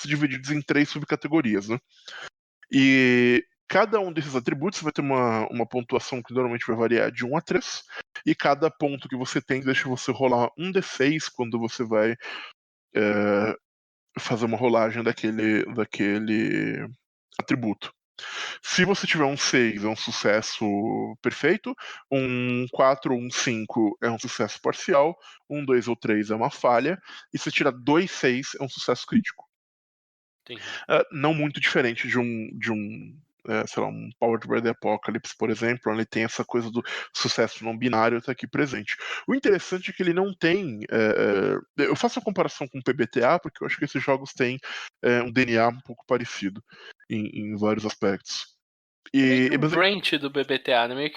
divididos em 3 subcategorias, né? E cada um desses atributos vai ter uma pontuação que normalmente vai variar de 1 a 3. E cada ponto que você tem deixa você rolar um D6 quando você vai fazer uma rolagem daquele atributo. Se você tiver um 6 é um sucesso perfeito, um 4 ou um 5 é um sucesso parcial, um 2 ou 3 é uma falha, e se tirar 2 6 é um sucesso crítico. Não muito diferente de um sei lá, um Powered by the Apocalypse, por exemplo, onde tem essa coisa do sucesso não binário tá aqui presente. O interessante é que ele não tem. Eu faço a comparação com o PBTA, porque eu acho que esses jogos têm um DNA um pouco parecido em vários aspectos. Meio que um branch do BBTA, né? Meio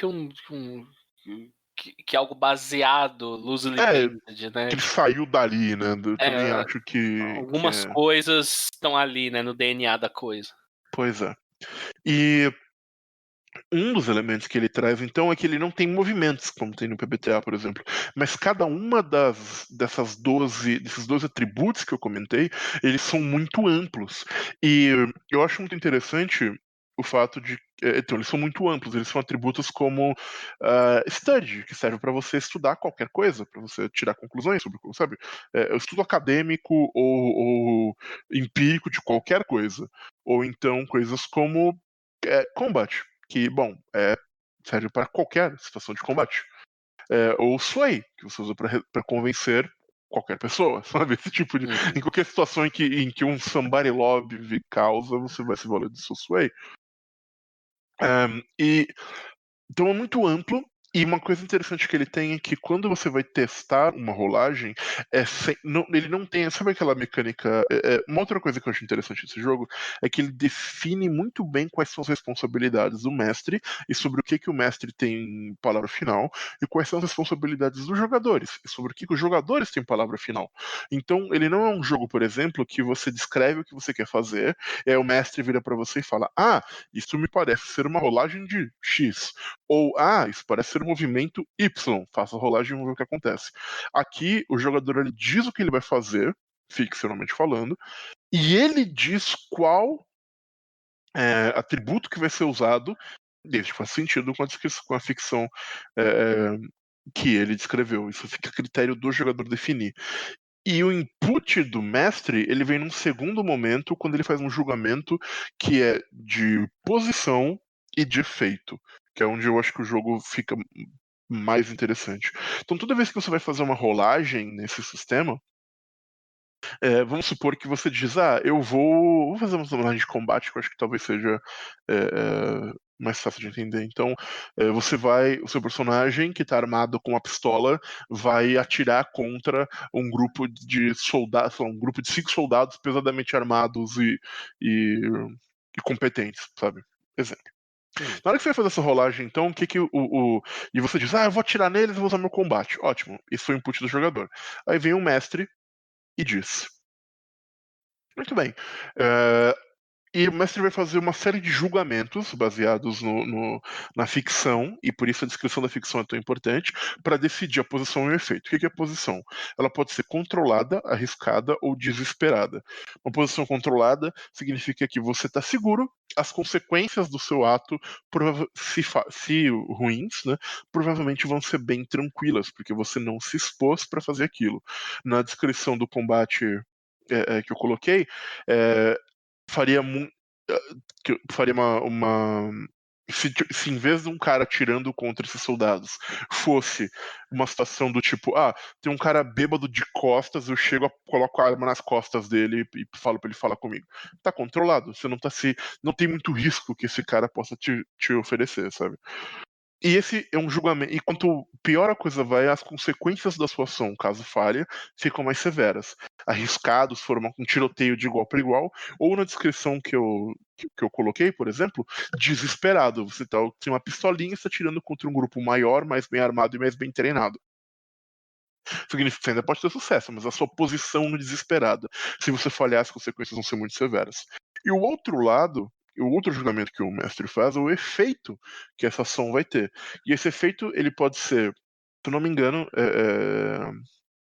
que algo baseado, loosely based, né? Que saiu dali, né? Eu também acho que. Algumas coisas estão ali, né? No DNA da coisa. Pois é. E Um dos elementos que ele traz, então, é que ele não tem movimentos, como tem no PBTA, por exemplo. Mas cada uma desses 12 atributos que eu comentei, eles são muito amplos. E eu acho muito interessante o fato de. Então, eles são muito amplos, eles são atributos como study, que serve para você estudar qualquer coisa, para você tirar conclusões sobre, sabe? Estudo acadêmico ou empírico de qualquer coisa. Ou então coisas como combat, que, bom, serve para qualquer situação de combate. Ou sway, que você usa para convencer qualquer pessoa, sabe? Esse tipo de. Em qualquer situação em que um somebody lobby causa, você vai se valer do seu sway. Então é muito amplo. E uma coisa interessante que ele tem é que quando você vai testar uma rolagem, ele não tem. Sabe aquela mecânica? Uma outra coisa que eu acho interessante desse jogo é que ele define muito bem quais são as responsabilidades do mestre e sobre o que o mestre tem palavra final, e quais são as responsabilidades dos jogadores e sobre o que os jogadores têm palavra final. Então, ele não é um jogo, por exemplo, que você descreve o que você quer fazer, e aí o mestre vira para você e fala: Ah, isso me parece ser uma rolagem de X. Ou, isso parece ser um movimento Y. Faça a rolagem e vamos ver o que acontece. Aqui, o jogador ele diz o que ele vai fazer, ficcionalmente falando, e ele diz qual atributo que vai ser usado, desde que faz sentido com a ficção que ele descreveu. Isso fica a critério do jogador definir. E o input do mestre, ele vem num segundo momento, quando ele faz um julgamento que é de posição e de efeito, que é onde eu acho que o jogo fica mais interessante. Então, toda vez que você vai fazer uma rolagem nesse sistema, vamos supor que você diz: eu vou fazer uma rolagem de combate, que eu acho que talvez seja mais fácil de entender. Então, o seu personagem que está armado com uma pistola vai atirar contra um grupo de soldados, um grupo de 5 soldados pesadamente armados e competentes, sabe? Exemplo. Na hora que você vai fazer essa rolagem, então, o que e você diz: eu vou atirar neles e vou usar meu combate. Ótimo, isso foi o input do jogador. Aí vem o mestre e diz: muito bem. E o mestre vai fazer uma série de julgamentos baseados na ficção, e por isso a descrição da ficção é tão importante, para decidir a posição e o efeito. O que é a posição? Ela pode ser controlada, arriscada ou desesperada. Uma posição controlada significa que você está seguro, as consequências do seu ato, se ruins, né, provavelmente vão ser bem tranquilas, porque você não se expôs para fazer aquilo. Na descrição do combate que eu coloquei, faria faria uma se em vez de um cara atirando contra esses soldados fosse uma situação do tipo, tem um cara bêbado de costas, eu chego, coloco a arma nas costas dele e falo pra ele falar comigo. Tá controlado, você não tem muito risco que esse cara possa te oferecer, sabe? E esse é um julgamento. E quanto pior a coisa vai, as consequências da sua ação, caso falha, ficam mais severas. Arriscados, for um tiroteio de igual para igual, ou na descrição que eu coloquei, por exemplo, desesperado. Você tem uma pistolinha e está tirando contra um grupo maior, mais bem armado e mais bem treinado. Significa que você ainda pode ter sucesso, mas a sua posição no desesperada. Se você falhar, as consequências vão ser muito severas. E o outro lado, o outro julgamento que o mestre faz é o efeito que essa ação vai ter. E esse efeito, ele pode ser, se eu não me engano,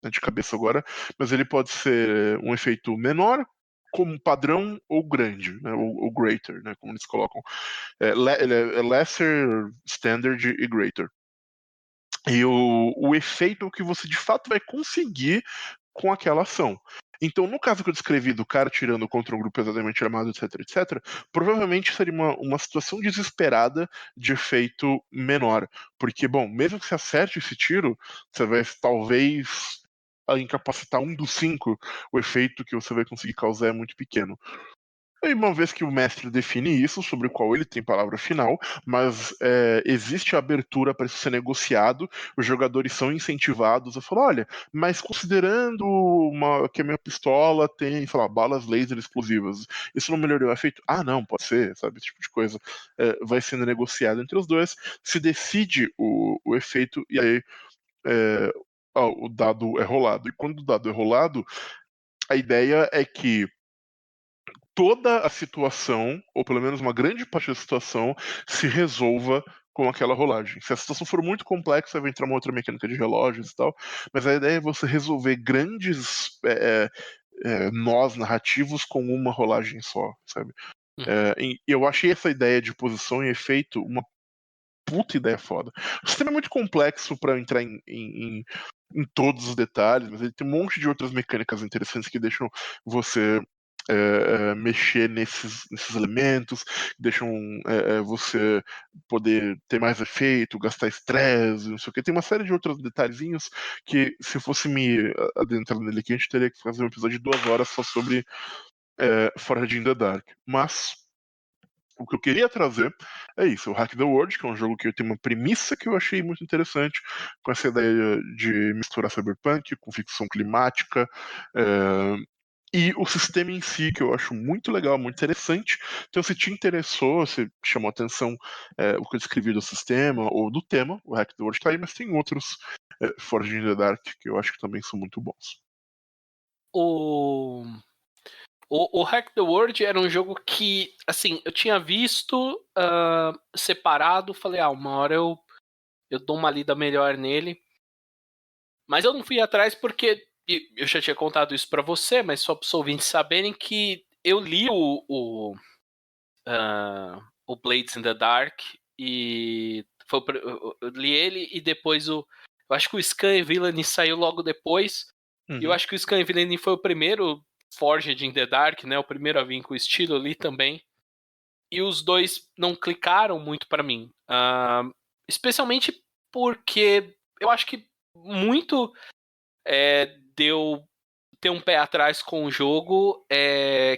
de cabeça agora, mas ele pode ser um efeito menor, como padrão, ou grande, né, ou greater, né, como eles colocam. Ele é lesser, standard e greater. E o efeito é o que você de fato vai conseguir com aquela ação. Então, no caso que eu descrevi do cara tirando contra um grupo pesadamente armado, etc, etc, provavelmente seria uma situação desesperada de efeito menor. Porque, bom, mesmo que você acerte esse tiro, você vai talvez incapacitar um dos 5, o efeito que você vai conseguir causar é muito pequeno. E uma vez que o mestre define isso, sobre o qual ele tem palavra final, mas existe a abertura para isso ser negociado, os jogadores são incentivados a falar: olha, mas considerando que a minha pistola tem, sei lá, balas laser explosivas, isso não melhorou o efeito? Não, pode ser, sabe? Esse tipo de coisa vai sendo negociado entre os dois, se decide o efeito, e aí o dado é rolado. E quando o dado é rolado, a ideia é que toda a situação, ou pelo menos uma grande parte da situação, se resolva com aquela rolagem. Se a situação for muito complexa, vai entrar uma outra mecânica de relógios e tal, mas a ideia é você resolver grandes nós narrativos com uma rolagem só, sabe? Eu achei essa ideia de posição e efeito uma puta ideia foda. O sistema é muito complexo para entrar em todos os detalhes, mas ele tem um monte de outras mecânicas interessantes que deixam você mexer nesses elementos, deixam você poder ter mais efeito, gastar estresse, não sei o que. Tem uma série de outros detalhezinhos que, se fosse me adentrar nele aqui, a gente teria que fazer um episódio de 2 horas só sobre Forged in the Dark. Mas o que eu queria trazer é isso, o Hack the World, que é um jogo que tem uma premissa que eu achei muito interessante, com essa ideia de misturar cyberpunk com ficção climática, e o sistema em si, que eu acho muito legal, muito interessante. Então, se te interessou, se chamou a atenção o que eu descrevi do sistema ou do tema, o Hack the World tá aí, mas tem outros Forged in the Dark que eu acho que também são muito bons. O Hack the World era um jogo que, assim, eu tinha visto separado, falei, uma hora eu dou uma lida melhor nele. Mas eu não fui atrás porque, eu já tinha contado isso pra você, mas só para os ouvintes saberem que eu li o Blades in the Dark, e eu li ele, e depois eu acho que o Scan and Villainy saiu logo depois, e eu acho que o Scan and Villainy foi o primeiro Forged in the Dark, né, o primeiro a vir com o estilo ali também, e os dois não clicaram muito pra mim, especialmente porque eu acho que muito deu ter um pé atrás com o jogo,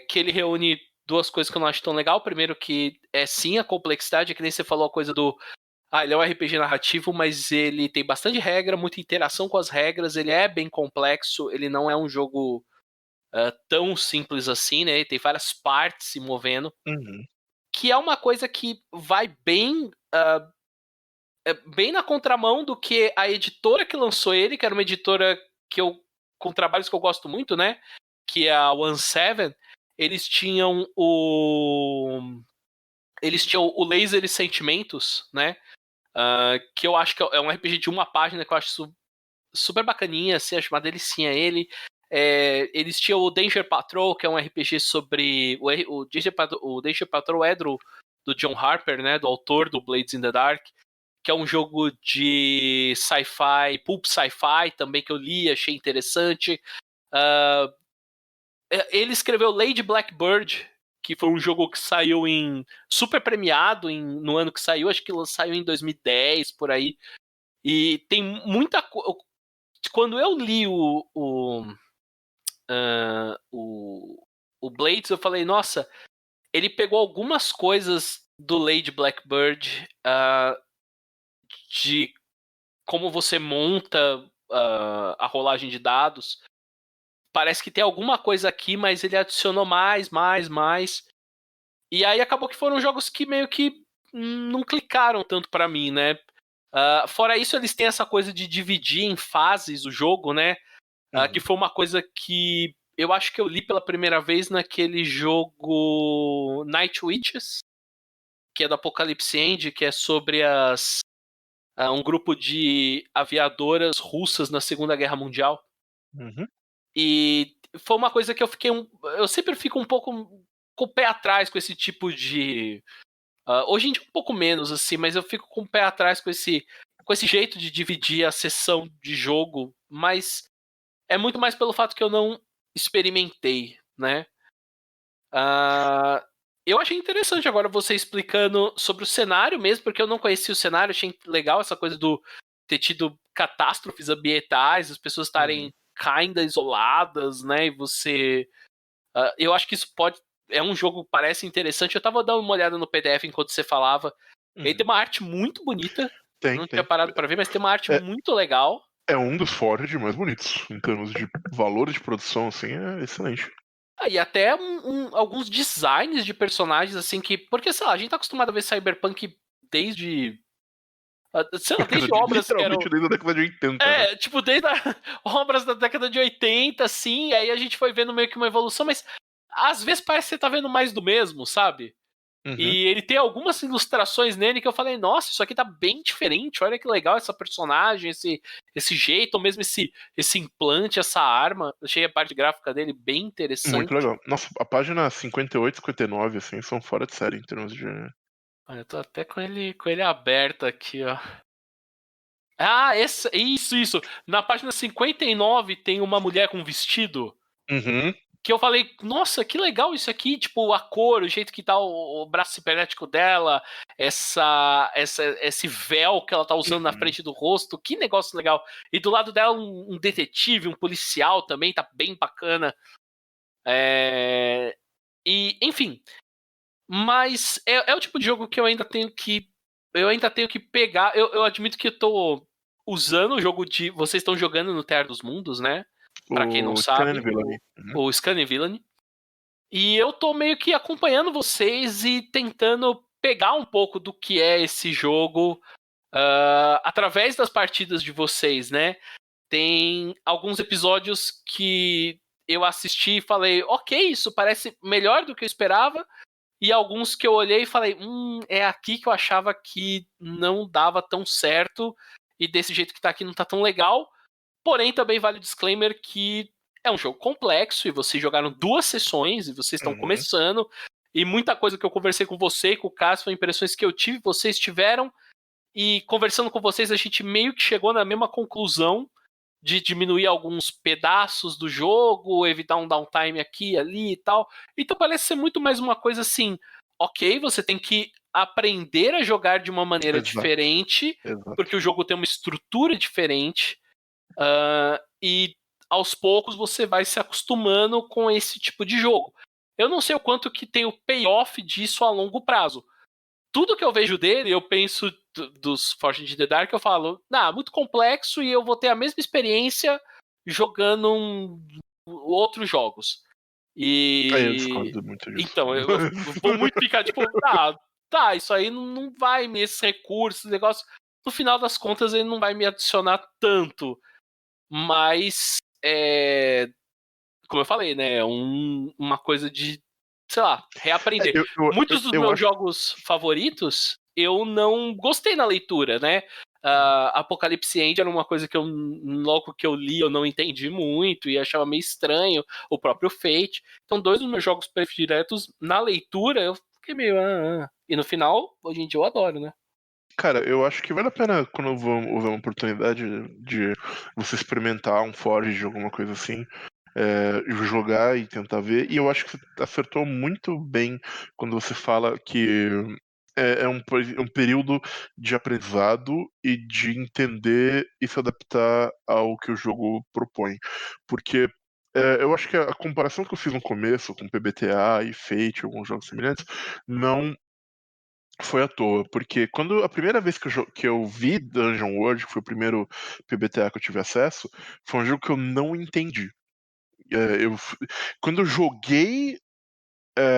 que ele reúne duas coisas que eu não acho tão legal. Primeiro, que sim a complexidade, que nem você falou a coisa do ele é um RPG narrativo, mas ele tem bastante regra, muita interação com as regras, ele é bem complexo, ele não é um jogo tão simples assim, né? Ele tem várias partes se movendo, que é uma coisa que vai bem bem na contramão do que a editora que lançou ele, que era uma editora com trabalhos que eu gosto muito, né? Que é a One Seven. Eles tinham o Laser e Sentimentos, né? Que eu acho que é um RPG de uma página que eu acho super bacaninha, assim, acho uma delicinha ele. Eles tinham o Danger Patrol, que é um RPG sobre... O Danger Patrol é do John Harper, né? Do autor do Blades in the Dark, que é um jogo de sci-fi, pulp sci-fi também, que eu li, achei interessante. Ele escreveu Lady Blackbird, que foi um jogo que saiu super premiado no ano que saiu, acho que saiu em 2010, por aí. E tem muita coisa. Quando eu li o Blades, eu falei, nossa, ele pegou algumas coisas do Lady Blackbird, de como você monta a rolagem de dados. Parece que tem alguma coisa aqui, mas ele adicionou mais. E aí acabou que foram jogos que meio que não clicaram tanto pra mim, né? Fora isso, eles têm essa coisa de dividir em fases o jogo, né? Que foi uma coisa que eu acho que eu li pela primeira vez naquele jogo Night Witches, que é do Apocalypse End, que é sobre um grupo de aviadoras russas na Segunda Guerra Mundial. E foi uma coisa que eu sempre fico um pouco com o pé atrás com esse tipo de... hoje em dia um pouco menos, assim, mas eu fico com o pé atrás com esse jeito de dividir a sessão de jogo, mas é muito mais pelo fato que eu não experimentei, né? Eu achei interessante agora você explicando sobre o cenário mesmo, porque eu não conhecia o cenário, achei legal essa coisa do ter tido catástrofes ambientais, as pessoas estarem ainda isoladas, né? E você... eu acho que isso é um jogo que parece interessante. Eu tava dando uma olhada no PDF enquanto você falava. Ele tem uma arte muito bonita. Não tinha parado pra ver, mas tem uma arte muito legal. É um dos Forged mais bonitos, em termos de valor de produção, assim, é excelente. E até alguns designs de personagens, assim, que... Porque, sei lá, a gente tá acostumado a ver Cyberpunk desde... sei lá, desde obras que eram... desde a década de 80. né? Tipo, desde obras da década de 80, assim, aí a gente foi vendo meio que uma evolução, mas às vezes parece que você tá vendo mais do mesmo, sabe? Uhum. E ele tem algumas ilustrações nele que eu falei, nossa, isso aqui tá bem diferente, olha que legal essa personagem, esse jeito, ou mesmo esse implante, essa arma. Achei a parte gráfica dele bem interessante. Muito legal. Nossa, a página 58, 59, assim, são fora de série em termos de. Olha, eu tô até com ele aberto aqui, ó. Ah, isso. Na página 59 tem uma mulher com vestido. Uhum. Que eu falei, nossa, que legal isso aqui, tipo, a cor, o jeito que tá o braço cibernético dela, esse véu que ela tá usando na frente do rosto, que negócio legal. E do lado dela um detetive, um policial também, tá bem bacana. E, enfim, mas é o tipo de jogo que eu ainda tenho que pegar. Eu admito que eu tô usando o jogo de. Vocês estão jogando no Terra dos Mundos, né? Pra quem não O Scan sabe, and Villainy. Uhum. o Scan and Villainy. E eu tô meio que acompanhando vocês e tentando pegar um pouco do que é esse jogo através das partidas de vocês, né? Tem alguns episódios que eu assisti e falei, ok, isso parece melhor do que eu esperava. E alguns que eu olhei e falei, é aqui que eu achava que não dava tão certo. E desse jeito que tá aqui não tá tão legal. Porém, também vale o disclaimer que é um jogo complexo e vocês jogaram 2 sessões e vocês estão começando. E muita coisa que eu conversei com você e com o Cássio foi impressões que eu tive, vocês tiveram. E conversando com vocês, a gente meio que chegou na mesma conclusão de diminuir alguns pedaços do jogo, evitar um downtime aqui, ali e tal. Então parece ser muito mais uma coisa assim, ok, você tem que aprender a jogar de uma maneira diferente, Exato. porque o jogo tem uma estrutura diferente, e aos poucos você vai se acostumando com esse tipo de jogo. Eu não sei o quanto que tem o payoff disso a longo prazo. Tudo que eu vejo dele, eu penso dos Fortune in the Dark, eu falo, muito complexo e eu vou ter a mesma experiência jogando outros jogos. Eu discordo muito disso. Então, eu vou muito ficar tipo, tá, isso aí não vai me, esses recursos, esse negócio, no final das contas ele não vai me adicionar tanto, mas como eu falei, né, é uma coisa de, sei lá, reaprender. Muitos dos meus jogos favoritos, eu não gostei na leitura, né? Apocalipse End era uma coisa que logo que eu li, eu não entendi muito e achava meio estranho. O próprio Fate. Então, 2 dos meus jogos prediletos, na leitura, eu fiquei meio. E no final, hoje em dia, eu adoro, né? Cara, eu acho que vale a pena quando houver uma oportunidade de você experimentar um Forge, alguma coisa assim, jogar e tentar ver. E eu acho que você acertou muito bem quando você fala que é um período de aprendizado e de entender e se adaptar ao que o jogo propõe. Porque eu acho que a comparação que eu fiz no começo com PBTA e Fate, alguns jogos semelhantes, não foi à toa, porque quando a primeira vez que eu vi Dungeon World, que foi o primeiro PBTA que eu tive acesso, foi um jogo que eu não entendi. Quando eu joguei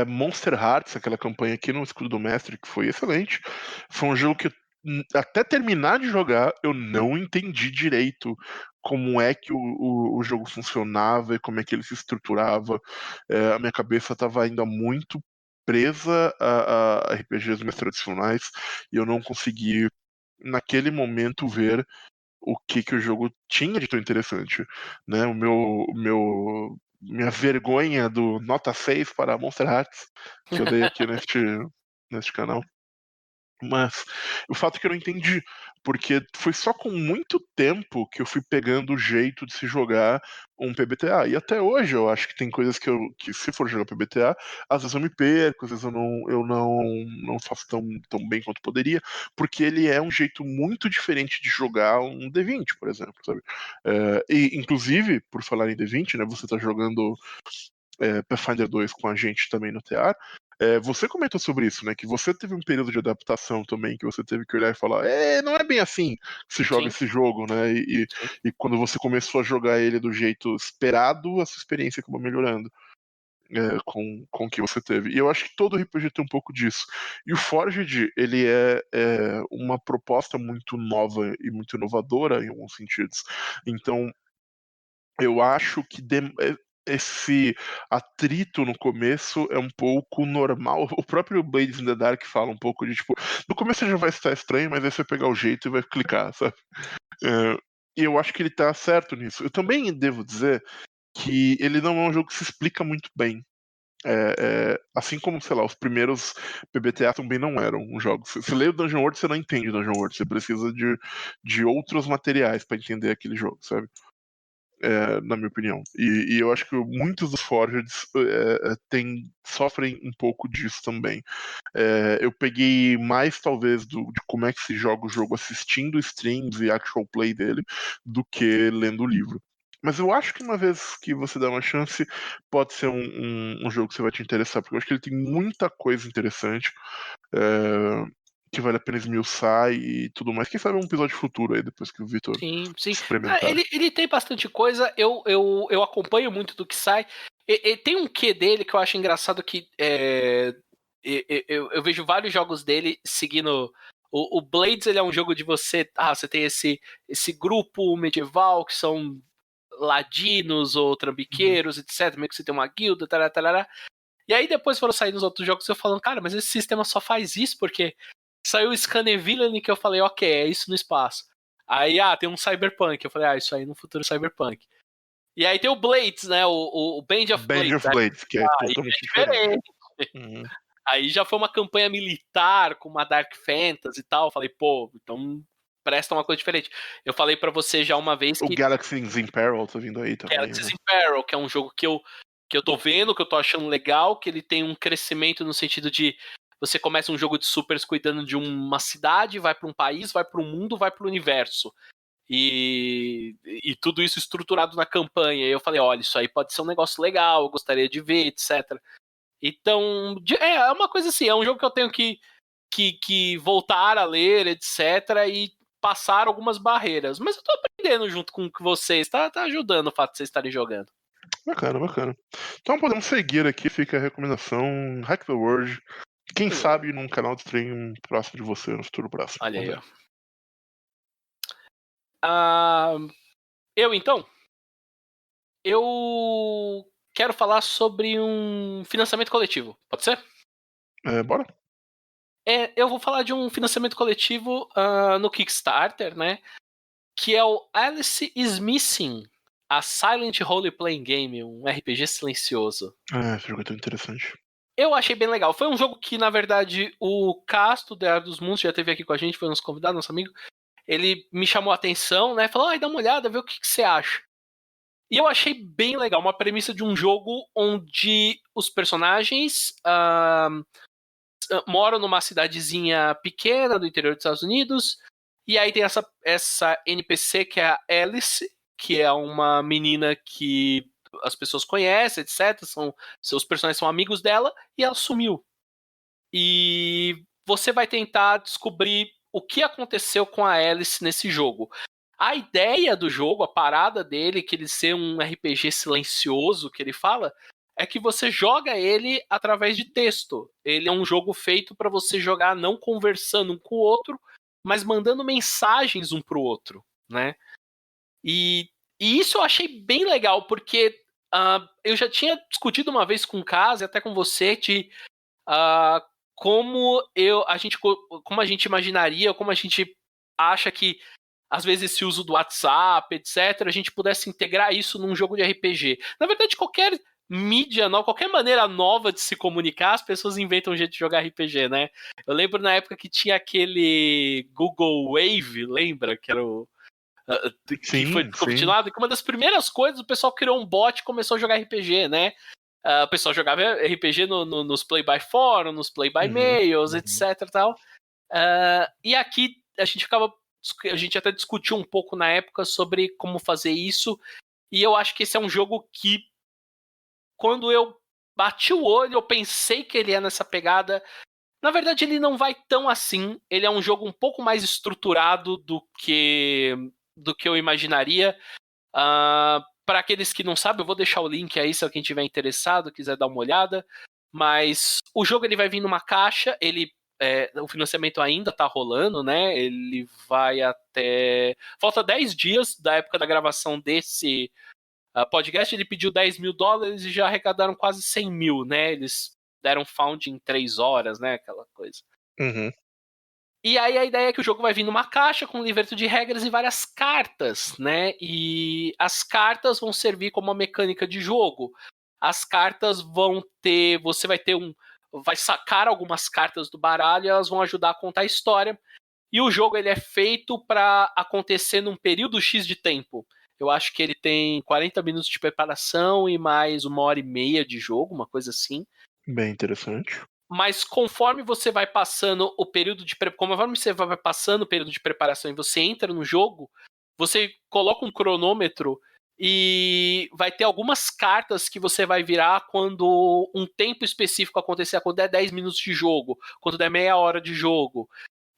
Monster Hearts, aquela campanha aqui no Escudo do Mestre, que foi excelente, foi um jogo que até terminar de jogar eu não entendi direito como é que o jogo funcionava e como é que ele se estruturava. A minha cabeça estava ainda muito presa a RPGs mais tradicionais e eu não consegui naquele momento ver o que o jogo tinha de tão interessante, né? Minha vergonha do nota 6 para Monster Hearts, que eu dei aqui neste canal. Mas o fato é que eu não entendi, porque foi só com muito tempo que eu fui pegando o jeito de se jogar um PBTA. E até hoje eu acho que tem coisas que se for jogar PBTA, às vezes eu me perco, às vezes eu não faço tão bem quanto poderia, porque ele é um jeito muito diferente de jogar um D20, por exemplo, sabe? E inclusive, por falar em D20, né, você tá jogando Pathfinder 2 com a gente também no TEAR. Você comentou sobre isso, né? Que você teve um período de adaptação também, que você teve que olhar e falar, não é bem assim que se joga esse jogo, né? E quando você começou a jogar ele do jeito esperado, a sua experiência acabou melhorando. Com o que você teve. E eu acho que todo RPG tem um pouco disso. E o Forged, ele é uma proposta muito nova e muito inovadora em alguns sentidos. Então, eu acho que esse atrito no começo é um pouco normal. O próprio Blades in the Dark fala um pouco de, tipo, no começo já vai estar estranho, mas aí você vai pegar o jeito e vai clicar, sabe? E eu acho que ele tá certo nisso. Eu também devo dizer que ele não é um jogo que se explica muito bem. Assim como, sei lá, os primeiros PBTA também não eram jogos. Você lê o Dungeon World, você não entende o Dungeon World. Você precisa de outros materiais pra entender aquele jogo, sabe? Na minha opinião. E eu acho que muitos dos Forged sofrem um pouco disso também. Eu peguei mais, talvez, de como é que se joga o jogo assistindo streams e actual play dele do que lendo o livro. Mas eu acho que uma vez que você dá uma chance, pode ser um jogo que você vai te interessar, porque eu acho que ele tem muita coisa interessante. Que vale a pena esmiuçar e tudo mais. Quem sabe um episódio futuro aí, depois que o Vitor Sim. experimentar. Ele tem bastante coisa, eu acompanho muito do que sai. Tem um quê dele que eu acho engraçado que eu vejo vários jogos dele seguindo. O Blades, ele é um jogo de você tem esse grupo medieval que são ladinos ou trambiqueiros, etc. Meio que você tem uma guilda, tarará. E aí depois foram saindo os outros jogos e eu falando, cara, mas esse sistema só faz isso porque saiu o Scanner Villain que eu falei, ok, é isso no espaço. Aí, tem um Cyberpunk. Eu falei, isso aí no futuro Cyberpunk. E aí tem o Blades, né? O Band of Band Blades. of Blades, que é totalmente diferente. Uhum. Aí já foi uma campanha militar com uma Dark Fantasy e tal. Eu falei, pô, então presta uma coisa diferente. Eu falei pra você já uma vez O que Galaxy's in Peril tá vindo aí também, Galaxy's né? in Peril, que é um jogo que eu tô vendo, que eu tô achando legal, que ele tem um crescimento no sentido de você começa um jogo de supers cuidando de uma cidade, vai pra um país, vai pro mundo, vai pro universo. E tudo isso estruturado na campanha. E eu falei, olha, isso aí pode ser um negócio legal, eu gostaria de ver, etc. Então, é uma coisa assim, é um jogo que eu tenho que voltar a ler, etc. E passar algumas barreiras. Mas eu tô aprendendo junto com vocês, tá ajudando o fato de vocês estarem jogando. Bacana, bacana. Então podemos seguir aqui, fica a recomendação Hack the World. Quem sabe num canal de stream próximo de você no futuro próximo. Olha aí, ó. Eu então? Eu quero falar sobre um financiamento coletivo. Pode ser? Bora? Eu vou falar de um financiamento coletivo no Kickstarter, né? Que é o Alice is Missing, a Silent Role Playing Game, um RPG silencioso. Esse jogo é tão interessante. Eu achei bem legal. Foi um jogo que, na verdade, o Casto, da Era dos Mundos, já esteve aqui com a gente, foi nosso convidado, nosso amigo. Ele me chamou a atenção, né? Falou, dá uma olhada, vê o que você acha. E eu achei bem legal, uma premissa de um jogo onde os personagens moram numa cidadezinha pequena do interior dos Estados Unidos, e aí tem essa NPC que é a Alice, que é uma menina que as pessoas conhecem, etc. Seus personagens são amigos dela, e ela sumiu. E você vai tentar descobrir o que aconteceu com a Alice nesse jogo. A ideia do jogo, a parada dele, que ele ser um RPG silencioso, que ele fala, é que você joga ele através de texto. Ele é um jogo feito para você jogar não conversando um com o outro, mas mandando mensagens um pro outro, né? E isso eu achei bem legal, porque eu já tinha discutido uma vez com o Kaz e até com você de como a gente imaginaria, como a gente acha que às vezes esse uso do WhatsApp, etc., a gente pudesse integrar isso num jogo de RPG. Na verdade, qualquer mídia nova, qualquer maneira nova de se comunicar, as pessoas inventam um jeito de jogar RPG, né? Eu lembro na época que tinha aquele Google Wave, lembra? Que era o... que foi descontinuado, que uma das primeiras coisas, o pessoal criou um bot e começou a jogar RPG, né? O pessoal jogava RPG nos play-by-forum, nos play-by-mails, etc. Tal. E aqui a gente até discutiu um pouco na época sobre como fazer isso, e eu acho que esse é um jogo que, quando eu bati o olho, eu pensei que ele é nessa pegada. Na verdade, ele não vai tão assim. Ele é um jogo um pouco mais estruturado do que eu imaginaria. Para aqueles que não sabem, eu vou deixar o link aí se alguém tiver interessado, quiser dar uma olhada. Mas o jogo ele vai vir numa caixa, o financiamento ainda tá rolando, né? Ele vai até... Falta 10 dias da época da gravação desse A Podcast ele pediu $10 mil e já arrecadaram quase 100 mil, né? Eles deram found em 3 horas, né? Aquela coisa. Uhum. E aí a ideia é que o jogo vai vir numa caixa com um livreto de regras e várias cartas, né? E as cartas vão servir como uma mecânica de jogo. As cartas vão ter... Você vai ter vai sacar algumas cartas do baralho e elas vão ajudar a contar a história. E o jogo ele é feito para acontecer num período X de tempo. Eu acho que ele tem 40 minutos de preparação e mais 1h30 de jogo, uma coisa assim. Bem interessante. Mas conforme você vai passando o período de conforme você vai passando o período de preparação e você entra no jogo, você coloca um cronômetro e vai ter algumas cartas que você vai virar quando um tempo específico acontecer, quando der 10 minutos de jogo, quando der meia hora de jogo.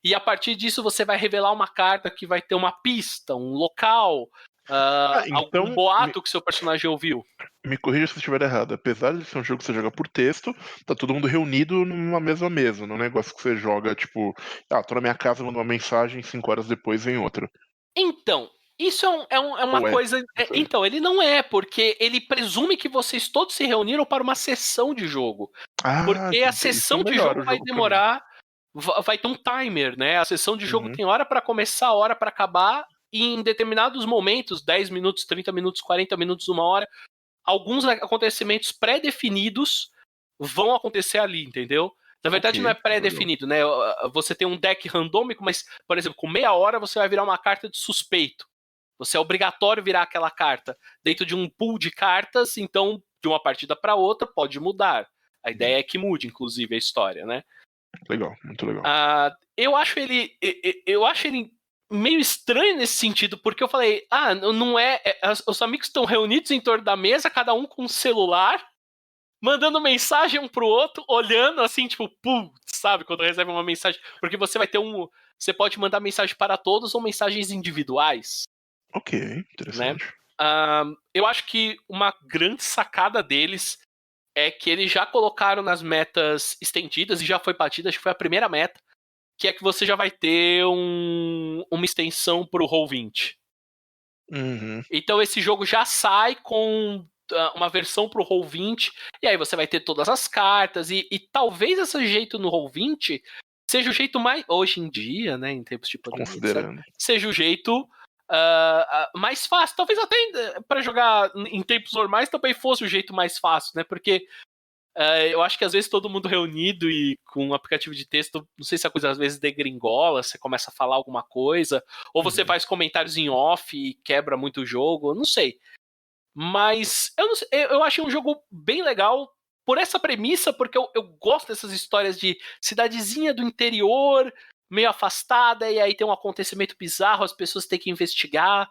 E a partir disso você vai revelar uma carta que vai ter uma pista, um local, então, algum boato que seu personagem ouviu. Me corrija se eu estiver errado. Apesar de ser um jogo que você joga por texto, tá todo mundo reunido numa mesma mesa. Não é um negócio que você joga, tipo, tô na minha casa, mando uma mensagem, 5 horas depois vem outra. Então, isso é uma Ou é? coisa... Não sei. Então, ele não é, porque ele presume que vocês todos se reuniram para uma sessão de jogo. Porque a Isso sessão de melhora jogo o vai jogo pra mim. demorar... Vai ter um timer, né? A sessão de jogo Uhum. tem hora para começar, hora para acabar, e em determinados momentos, 10 minutos, 30 minutos, 40 minutos, 1 hora, alguns acontecimentos pré-definidos vão acontecer ali, entendeu? Na verdade, Ok, não é pré-definido, né? Você tem um deck randômico, mas, por exemplo, com meia hora você vai virar uma carta de suspeito. Você é obrigatório virar aquela carta dentro de um pool de cartas, então, de uma partida para outra, pode mudar. A ideia é que mude, inclusive, a história, né? Legal, muito legal. Eu acho ele meio estranho nesse sentido, porque eu falei, não é... Os amigos estão reunidos em torno da mesa, cada um com um celular, mandando mensagem um pro outro, olhando assim, tipo, putz, sabe? Quando recebe uma mensagem. Porque você vai ter você pode mandar mensagem para todos ou mensagens individuais, Ok, né? interessante. Eu acho que uma grande sacada deles é que eles já colocaram nas metas estendidas e já foi batida, acho que foi a primeira meta, que é que você já vai ter uma extensão pro Roll20. Uhum. Então esse jogo já sai com uma versão pro Roll20, e aí você vai ter todas as cartas, e talvez esse jeito no Roll20 seja o jeito mais, hoje em dia, né, em tempos de pandemia, Considerando. seja o jeito mais fácil. Talvez até para jogar em tempos normais também fosse o jeito mais fácil, né, porque eu acho que às vezes todo mundo reunido e com um aplicativo de texto, não sei se a coisa às vezes degringola, você começa a falar alguma coisa, ou você faz comentários em off e quebra muito o jogo, eu não sei. Mas eu achei um jogo bem legal por essa premissa, porque eu gosto dessas histórias de cidadezinha do interior, meio afastada, e aí tem um acontecimento bizarro, as pessoas têm que investigar.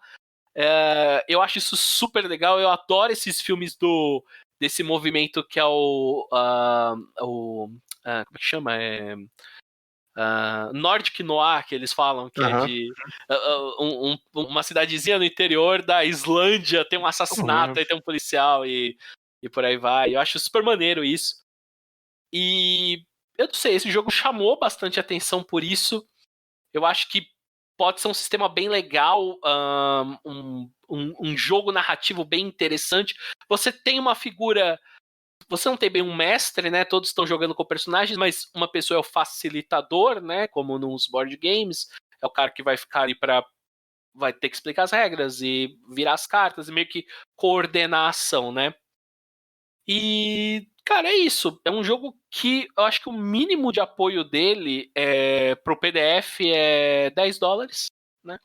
Eu acho isso super legal, eu adoro esses filmes desse movimento que é como é que chama? Nordic Noir, que eles falam, que é de uma cidadezinha no interior da Islândia, tem um assassinato, aí tem um policial e por aí vai. Eu acho super maneiro isso. E eu não sei, esse jogo chamou bastante atenção por isso. Eu acho que pode ser um sistema bem legal, um jogo narrativo bem interessante. Você tem uma figura... Você não tem bem um mestre, né? Todos estão jogando com personagens, mas uma pessoa é o facilitador, né? Como nos board games. É o cara que vai ficar ali vai ter que explicar as regras e virar as cartas e meio que coordenar a ação, né? E, cara, é isso. É um jogo que eu acho que o mínimo de apoio dele pro PDF é $10, né?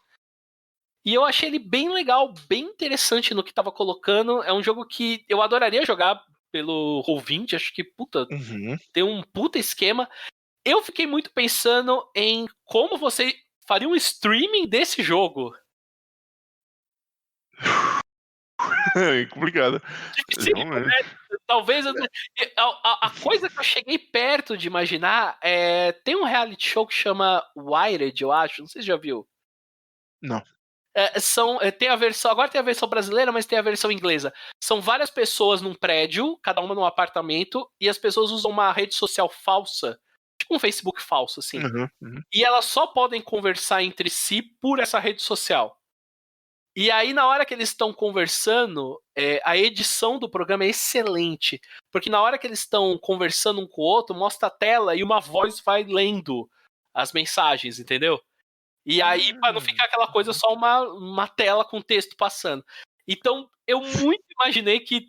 E eu achei ele bem legal, bem interessante no que tava colocando. É um jogo que eu adoraria jogar pelo Roll20, acho que, tem um puta esquema. Eu fiquei muito pensando em como você faria um streaming desse jogo. É complicado. Dificílimo, né? Talvez a coisa que eu cheguei perto de imaginar tem um reality show que chama Wired, eu acho, não sei se já viu. Não. Tem a versão, agora tem a versão brasileira, mas tem a versão inglesa. São várias pessoas num prédio, cada uma num apartamento, e as pessoas usam uma rede social falsa, tipo um Facebook falso, assim. Uhum. E elas só podem conversar entre si por essa rede social. E aí, na hora que eles estão conversando, a edição do programa é excelente. Porque na hora que eles estão conversando um com o outro, mostra a tela e uma voz vai lendo as mensagens, entendeu? E aí, para não ficar aquela coisa só uma tela com texto passando. Então, eu muito imaginei que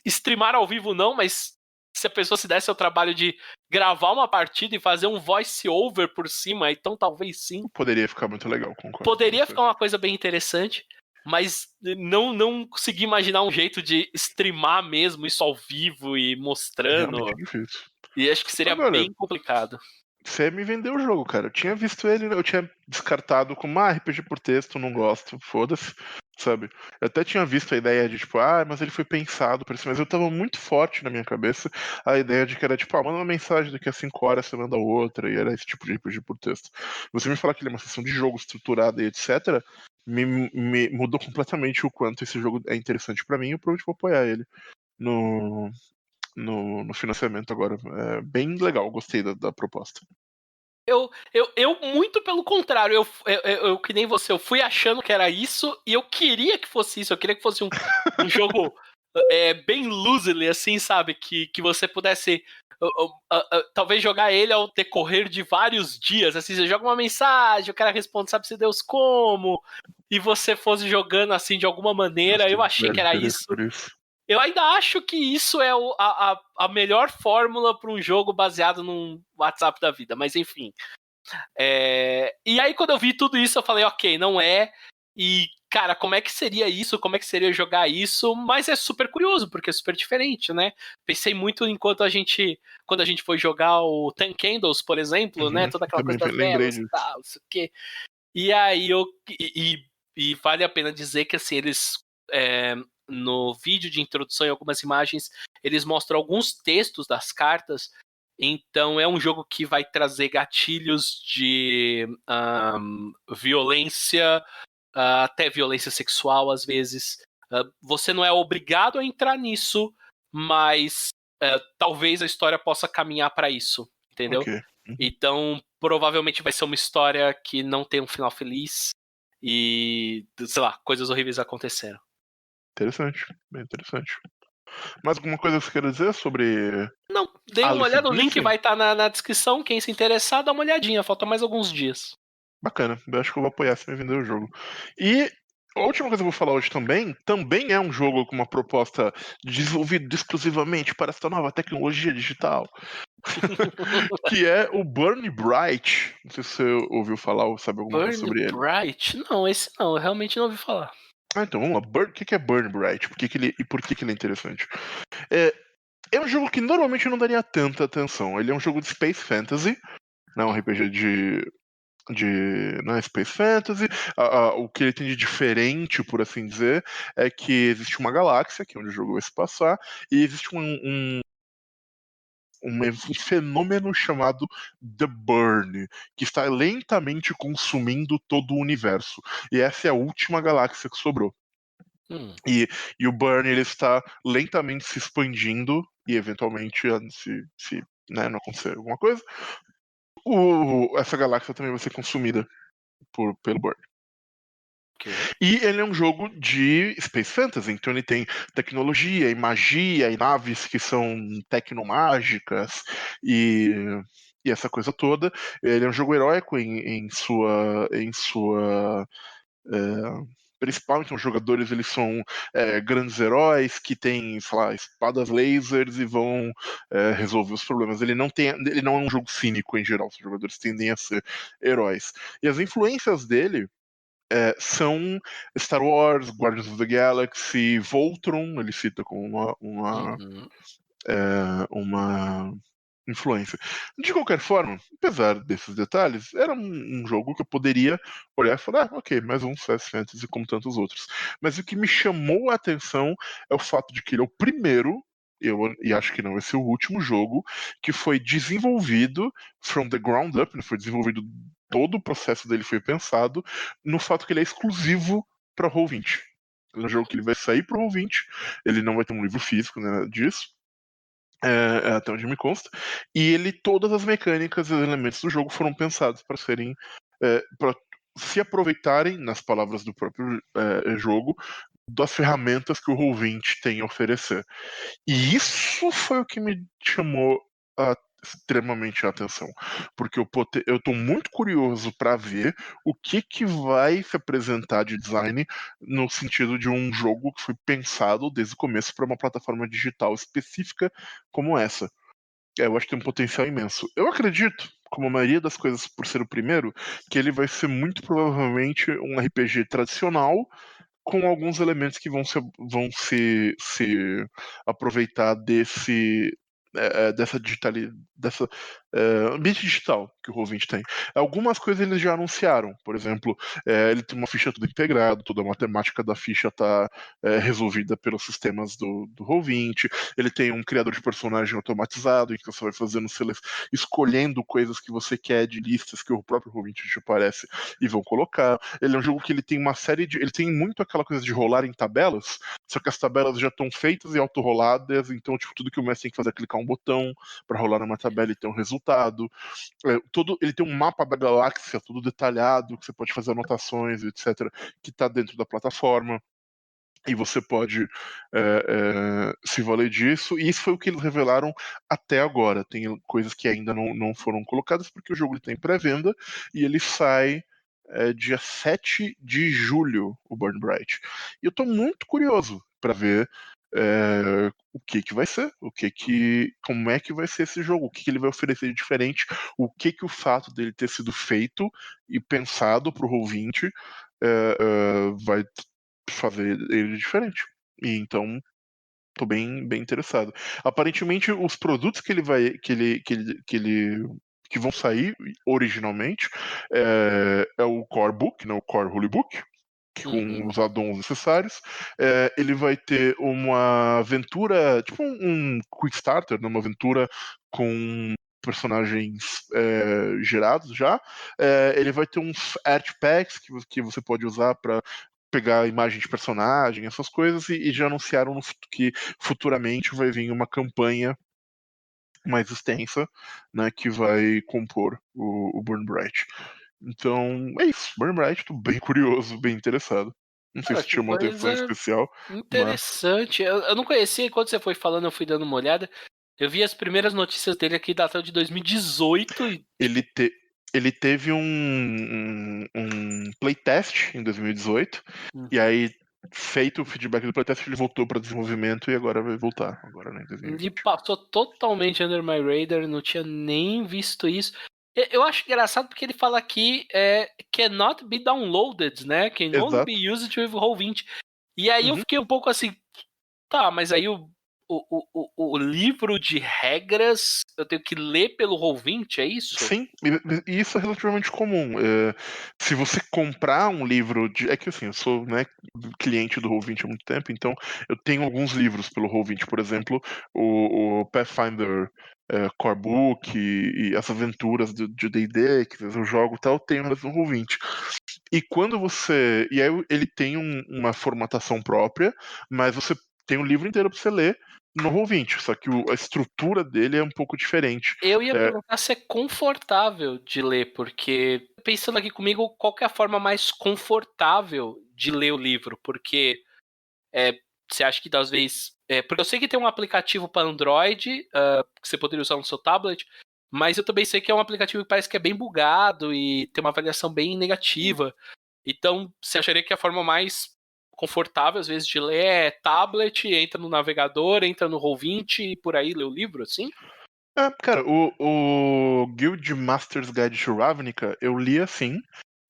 streamar ao vivo não, mas se a pessoa se desse o trabalho de gravar uma partida e fazer um voice over por cima, então talvez sim. Poderia ficar muito legal, concordo. Poderia ficar uma coisa bem interessante, mas não consegui imaginar um jeito de streamar mesmo isso ao vivo e mostrando. Realmente difícil. E acho que seria Agora, bem complicado. Você me vendeu o jogo, cara. Eu tinha visto ele, eu tinha descartado como RPG por texto, não gosto, foda-se, sabe? Eu até tinha visto a ideia de, tipo, mas ele foi pensado por isso, mas eu tava muito forte na minha cabeça a ideia de que era, tipo, manda uma mensagem, daqui a 5 horas você manda outra, e era esse tipo de RPG por texto. Você me falar que ele é uma sessão de jogo estruturada e etc., me mudou completamente o quanto esse jogo é interessante pra mim, e eu provavelmente vou apoiar ele no financiamento agora. É bem legal, gostei da proposta. Eu muito pelo contrário, eu que nem você, eu fui achando que era isso e eu queria que fosse isso, eu queria que fosse um jogo bem loosely, assim, sabe? Que você pudesse talvez jogar ele ao decorrer de vários dias, assim, você joga uma mensagem, o cara responde, sabe se Deus como, e você fosse jogando assim de alguma maneira, eu achei que era isso. Eu ainda acho que isso é a melhor fórmula para um jogo baseado num WhatsApp da vida, mas enfim. E aí, quando eu vi tudo isso, eu falei, ok, não é. E, cara, como é que seria isso? Como é que seria jogar isso? Mas é super curioso, porque é super diferente, né? Pensei muito quando a gente foi jogar o Ten Candles, por exemplo, né? Toda aquela coisa das velas e tal, não sei o quê. E aí, e vale a pena dizer que, assim, eles... no vídeo de introdução e algumas imagens, eles mostram alguns textos das cartas, então é um jogo que vai trazer gatilhos de violência, até violência sexual às vezes. Você não é obrigado a entrar nisso, mas talvez a história possa caminhar para isso, entendeu? Okay. Então, provavelmente vai ser uma história que não tem um final feliz e, sei lá, coisas horríveis aconteceram. Interessante, bem interessante. Mais alguma coisa que você quer dizer sobre... Não, dê uma Alice olhada, o link Blizzard? vai estar na descrição, quem se interessar, dá uma olhadinha, falta mais alguns dias. Bacana, eu acho que eu vou apoiar se me vender o jogo. E a última coisa que eu vou falar hoje também é um jogo com uma proposta desenvolvida exclusivamente para esta nova tecnologia digital. Que é o Burn Bright. Não sei se você ouviu falar ou sabe alguma coisa sobre ele. Burn Bright? Não, esse não, eu realmente não ouvi falar. Então vamos lá. O que é Burn Bright? Por que ele é interessante? É um jogo que normalmente eu não daria tanta atenção. Ele é um jogo de Space Fantasy, né? Um RPG né, Space Fantasy. O que ele tem de diferente, por assim dizer, é que existe uma galáxia, que é onde o jogo vai se passar, e existe um fenômeno chamado The Burn, que está lentamente consumindo todo o universo. E essa é a última galáxia que sobrou. E o Burn ele está lentamente se expandindo e eventualmente, se né, não acontecer alguma coisa, essa galáxia também vai ser consumida pelo Burn. Okay. E ele é um jogo de Space Fantasy, então ele tem tecnologia e magia e naves que são tecnomágicas e essa coisa toda. Ele é um jogo heróico em sua principal, então os jogadores eles são grandes heróis que têm, sei lá, espadas lasers e vão resolver os problemas. Ele não é um jogo cínico em geral, os jogadores tendem a ser heróis. E as influências dele são Star Wars, Guardians of the Galaxy, Voltron, ele cita como uma influência. De qualquer forma, apesar desses detalhes, era um jogo que eu poderia olhar e falar, ok, mais um Space Fantasy como tantos outros. Mas o que me chamou a atenção é o fato de que ele é o primeiro, e acho que não vai ser o último jogo, que foi desenvolvido from the ground up, né, foi desenvolvido, todo o processo dele foi pensado no fato que ele é exclusivo para Roll20. É um jogo que ele vai sair para Roll20, ele não vai ter um livro físico, né, disso. Até onde me consta, e todas as mecânicas e os elementos do jogo foram pensados para serem se aproveitarem, nas palavras do próprio jogo, das ferramentas que o Roll20 tem a oferecer. E isso foi o que me chamou extremamente a atenção, porque eu estou muito curioso para ver o que vai se apresentar de design no sentido de um jogo que foi pensado desde o começo para uma plataforma digital específica como essa. Eu acho que tem um potencial imenso. Eu acredito, como a maioria das coisas por ser o primeiro, que ele vai ser muito provavelmente um RPG tradicional com alguns elementos que vão se aproveitar dessa ambiente digital que o Roll20 tem. Algumas coisas eles já anunciaram, por exemplo, ele tem uma ficha tudo integrado, toda a matemática da ficha está resolvida pelos sistemas do Roll20, ele tem um criador de personagem automatizado, em que você vai fazendo, escolhendo coisas que você quer de listas que o próprio Roll20 te aparece e vão colocar. Ele é um jogo que ele tem uma série de. Ele tem muito aquela coisa de rolar em tabelas, só que as tabelas já estão feitas e autorroladas, então tipo, tudo que o mestre tem que fazer é clicar um botão para rolar numa tabela e ter um resultado. Ele tem um mapa da galáxia todo detalhado, que você pode fazer anotações, etc., que está dentro da plataforma. E você pode se valer disso. E isso foi o que eles revelaram até agora. Tem coisas que ainda não foram colocadas, porque o jogo está em pré-venda e ele sai dia 7 de julho, o Burn Bright. E eu estou muito curioso para ver o que vai ser, como é que vai ser esse jogo, o que ele vai oferecer de diferente, o que o fato dele ter sido feito e pensado para o Roll20 vai fazer ele diferente. E então tô bem interessado. Aparentemente os produtos que ele vai que vão sair originalmente é o Core Book, né, o Core Holy Book, com os addons necessários. Ele vai ter uma aventura, tipo um Quick Starter, né, uma aventura com personagens gerados já. Ele vai ter uns art packs que você pode usar para pegar imagem de personagem, essas coisas, e já anunciaram que futuramente vai vir uma campanha mais extensa, né, que vai compor o Burn Bright. Então, é isso. Burn Bright, tô bem curioso, bem interessado. Não sei Cara, se te que chamou a atenção coisa especial, mas interessante. Eu não conhecia, e quando você foi falando, eu fui dando uma olhada. Eu vi as primeiras notícias dele aqui, datado de 2018. ele, te, ele teve um playtest em 2018, e aí, feito o feedback do playtest, ele voltou para desenvolvimento e agora vai voltar, agora né, em E 2020. passou totalmente under my radar, não tinha nem visto isso. Eu acho engraçado porque ele fala aqui cannot be downloaded, né? Can only Exato. be used with Roll20. E aí eu Uhum. fiquei um pouco assim, tá, mas aí o livro de regras eu tenho que ler pelo Roll20, é isso? Sim, e isso é relativamente comum. Se você comprar um livro de. É que assim, eu sou né, cliente do Roll20 há muito tempo, então eu tenho alguns livros pelo Roll20, por exemplo, o Pathfinder Core Book e as aventuras de D&D que eu jogo e tal, eu tenho elas no Roll20. E quando você. E aí ele tem uma formatação própria, mas você tem um livro inteiro para você ler no Roll20, só que a estrutura dele é um pouco diferente. Eu ia perguntar se é confortável de ler, porque pensando aqui comigo, qual que é a forma mais confortável de ler o livro? Porque você acha que talvez. Porque eu sei que tem um aplicativo para Android que você poderia usar no seu tablet, mas eu também sei que é um aplicativo que parece que é bem bugado e tem uma avaliação bem negativa. Então, você acharia que a forma mais confortável, às vezes, de ler é tablet, entra no navegador, entra no Roll20 e por aí lê o livro, assim? Cara, o Guild Masters Guide to Ravnica eu li assim,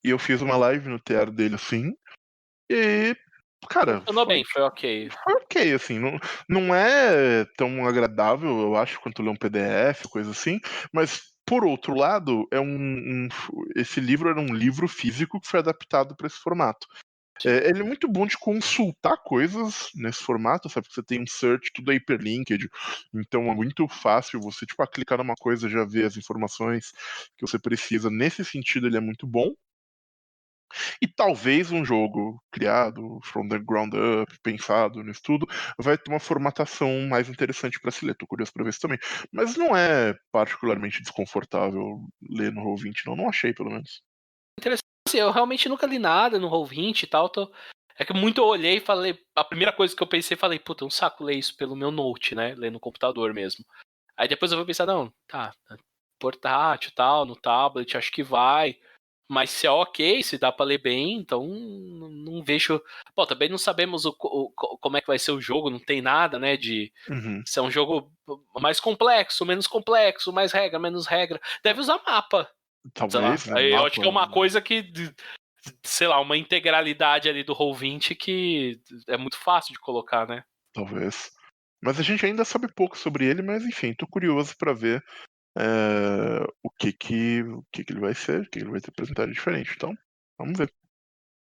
e eu fiz uma live no teatro dele assim, e, cara, Funcionou foi, bem, foi ok. foi ok, assim, não é tão agradável, eu acho, quanto ler um PDF, coisa assim, mas, por outro lado, esse livro era um livro físico que foi adaptado para esse formato. Ele é muito bom de consultar coisas nesse formato, sabe? Porque você tem um search, tudo é hyperlinked, então é muito fácil você, tipo, clicar numa coisa e já ver as informações que você precisa. Nesse sentido, ele é muito bom. E talvez um jogo criado from the ground up, pensado nisso tudo, vai ter uma formatação mais interessante para se ler. Tô curioso para ver isso também. Mas não é particularmente desconfortável ler no Roll20, não. Não achei, pelo menos. Assim, eu realmente nunca li nada no Roll20 e tal. É que muito eu olhei e falei. A primeira coisa que eu pensei, falei, puta, um saco ler isso pelo meu note, né? Ler no computador mesmo. Aí depois eu vou pensar, não, tá, portátil e tal, no tablet, acho que vai. Mas se é ok, se dá pra ler bem, então não vejo. Pô, também não sabemos como é que vai ser o jogo, não tem nada, né? De Uhum. se é um jogo mais complexo, menos complexo, mais regra, menos regra. Deve usar mapa, sei lá. Talvez, né, Aí eu acho mapa, que é uma coisa que, sei lá, uma integralidade ali do Roll20 que é muito fácil de colocar, né? talvez. Mas a gente ainda sabe pouco sobre ele, mas enfim, tô curioso pra ver o que ele vai ser, o que ele vai ter apresentado de diferente. Então, vamos ver.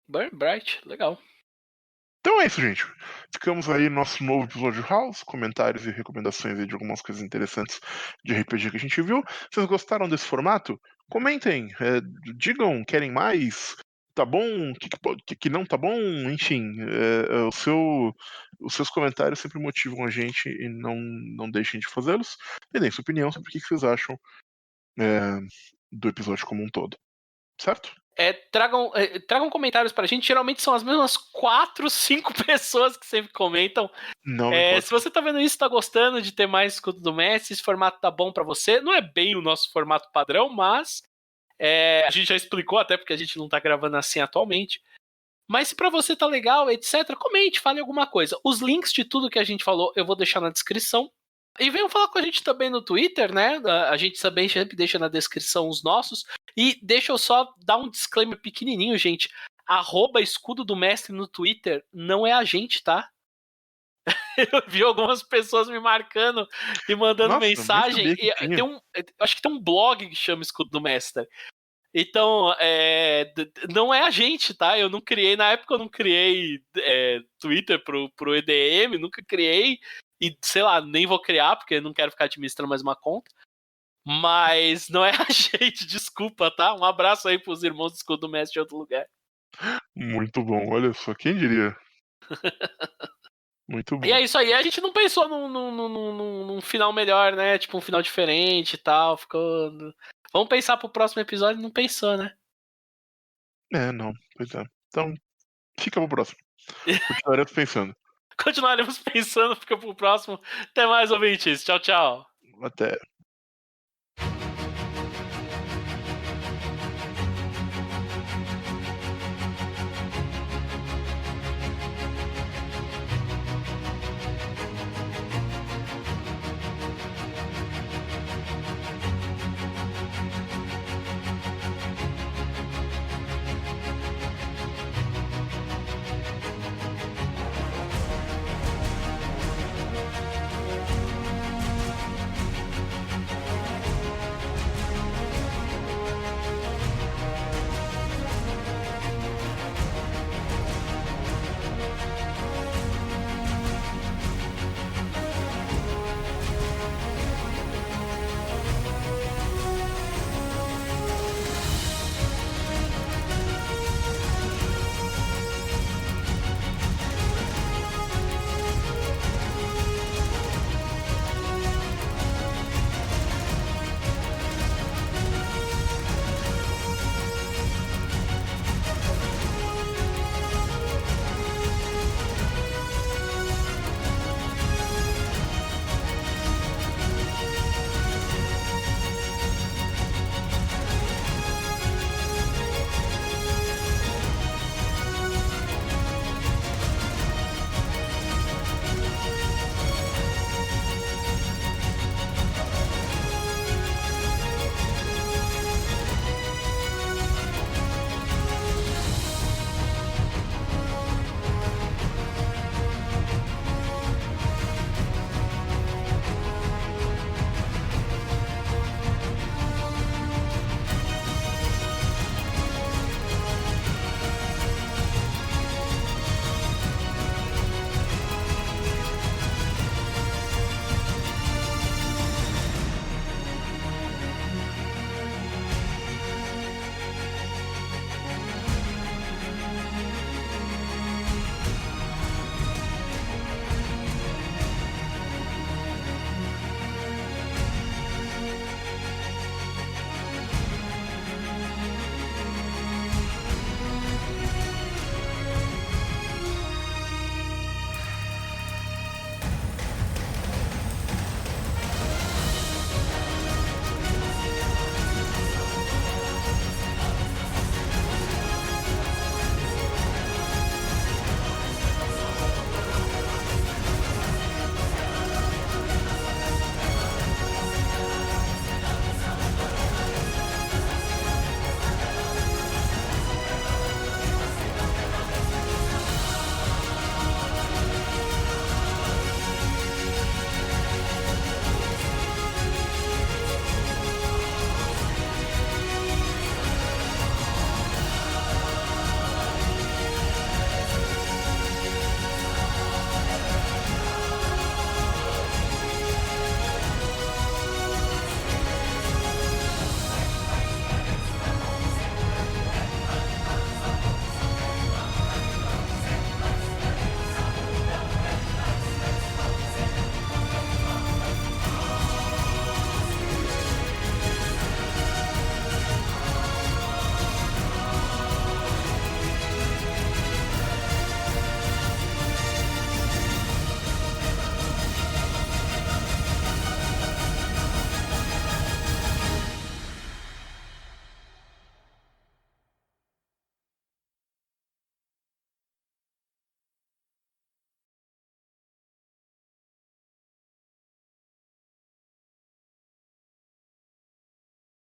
Burn Bright, legal. Então é isso, gente. Ficamos aí no nosso novo episódio House, comentários e recomendações aí de algumas coisas interessantes de RPG que a gente viu. Vocês gostaram desse formato? Comentem, digam, querem mais? Tá bom? O que não tá bom? Enfim, os seus comentários sempre motivam a gente e não deixem de fazê-los. E deem sua opinião sobre o que vocês acham do episódio como um todo. Certo? Tragam comentários pra gente. Geralmente são as mesmas 4, 5 pessoas que sempre comentam. Não me importa. Se você tá vendo isso, tá gostando de ter mais escudo do Messi, esse formato tá bom pra você. Não é bem o nosso formato padrão, mas a gente já explicou, até porque a gente não tá gravando assim atualmente. Mas se pra você tá legal, etc., comente, fale alguma coisa. Os links de tudo que a gente falou eu vou deixar na descrição. E venham falar com a gente também no Twitter, né? A gente também sempre deixa na descrição os nossos. E deixa eu só dar um disclaimer pequenininho, gente. @escudo do mestre no Twitter não é a gente, tá? Eu vi algumas pessoas me marcando e mandando Nossa, eu nem mensagem. sabia que E tinha. acho que tem um blog que chama Escudo do Mestre. Então, não é a gente, tá? Eu não criei, na época eu não criei Twitter pro EDM, nunca criei. E, sei lá, nem vou criar, porque não quero ficar administrando mais uma conta. Mas não é a gente, desculpa, tá? Um abraço aí pros irmãos do Escudo do Mestre de outro lugar. Muito bom, olha só, quem diria? Muito E bom. é isso aí, a gente não pensou num final melhor, né? Tipo, um final diferente e tal. Ficou. Vamos pensar pro próximo episódio, não pensou, né? Não, pois é. Então, fica pro próximo. Continuaremos pensando. Continuaremos pensando, fica pro próximo. Até mais, ouvintes. Tchau, tchau. Até.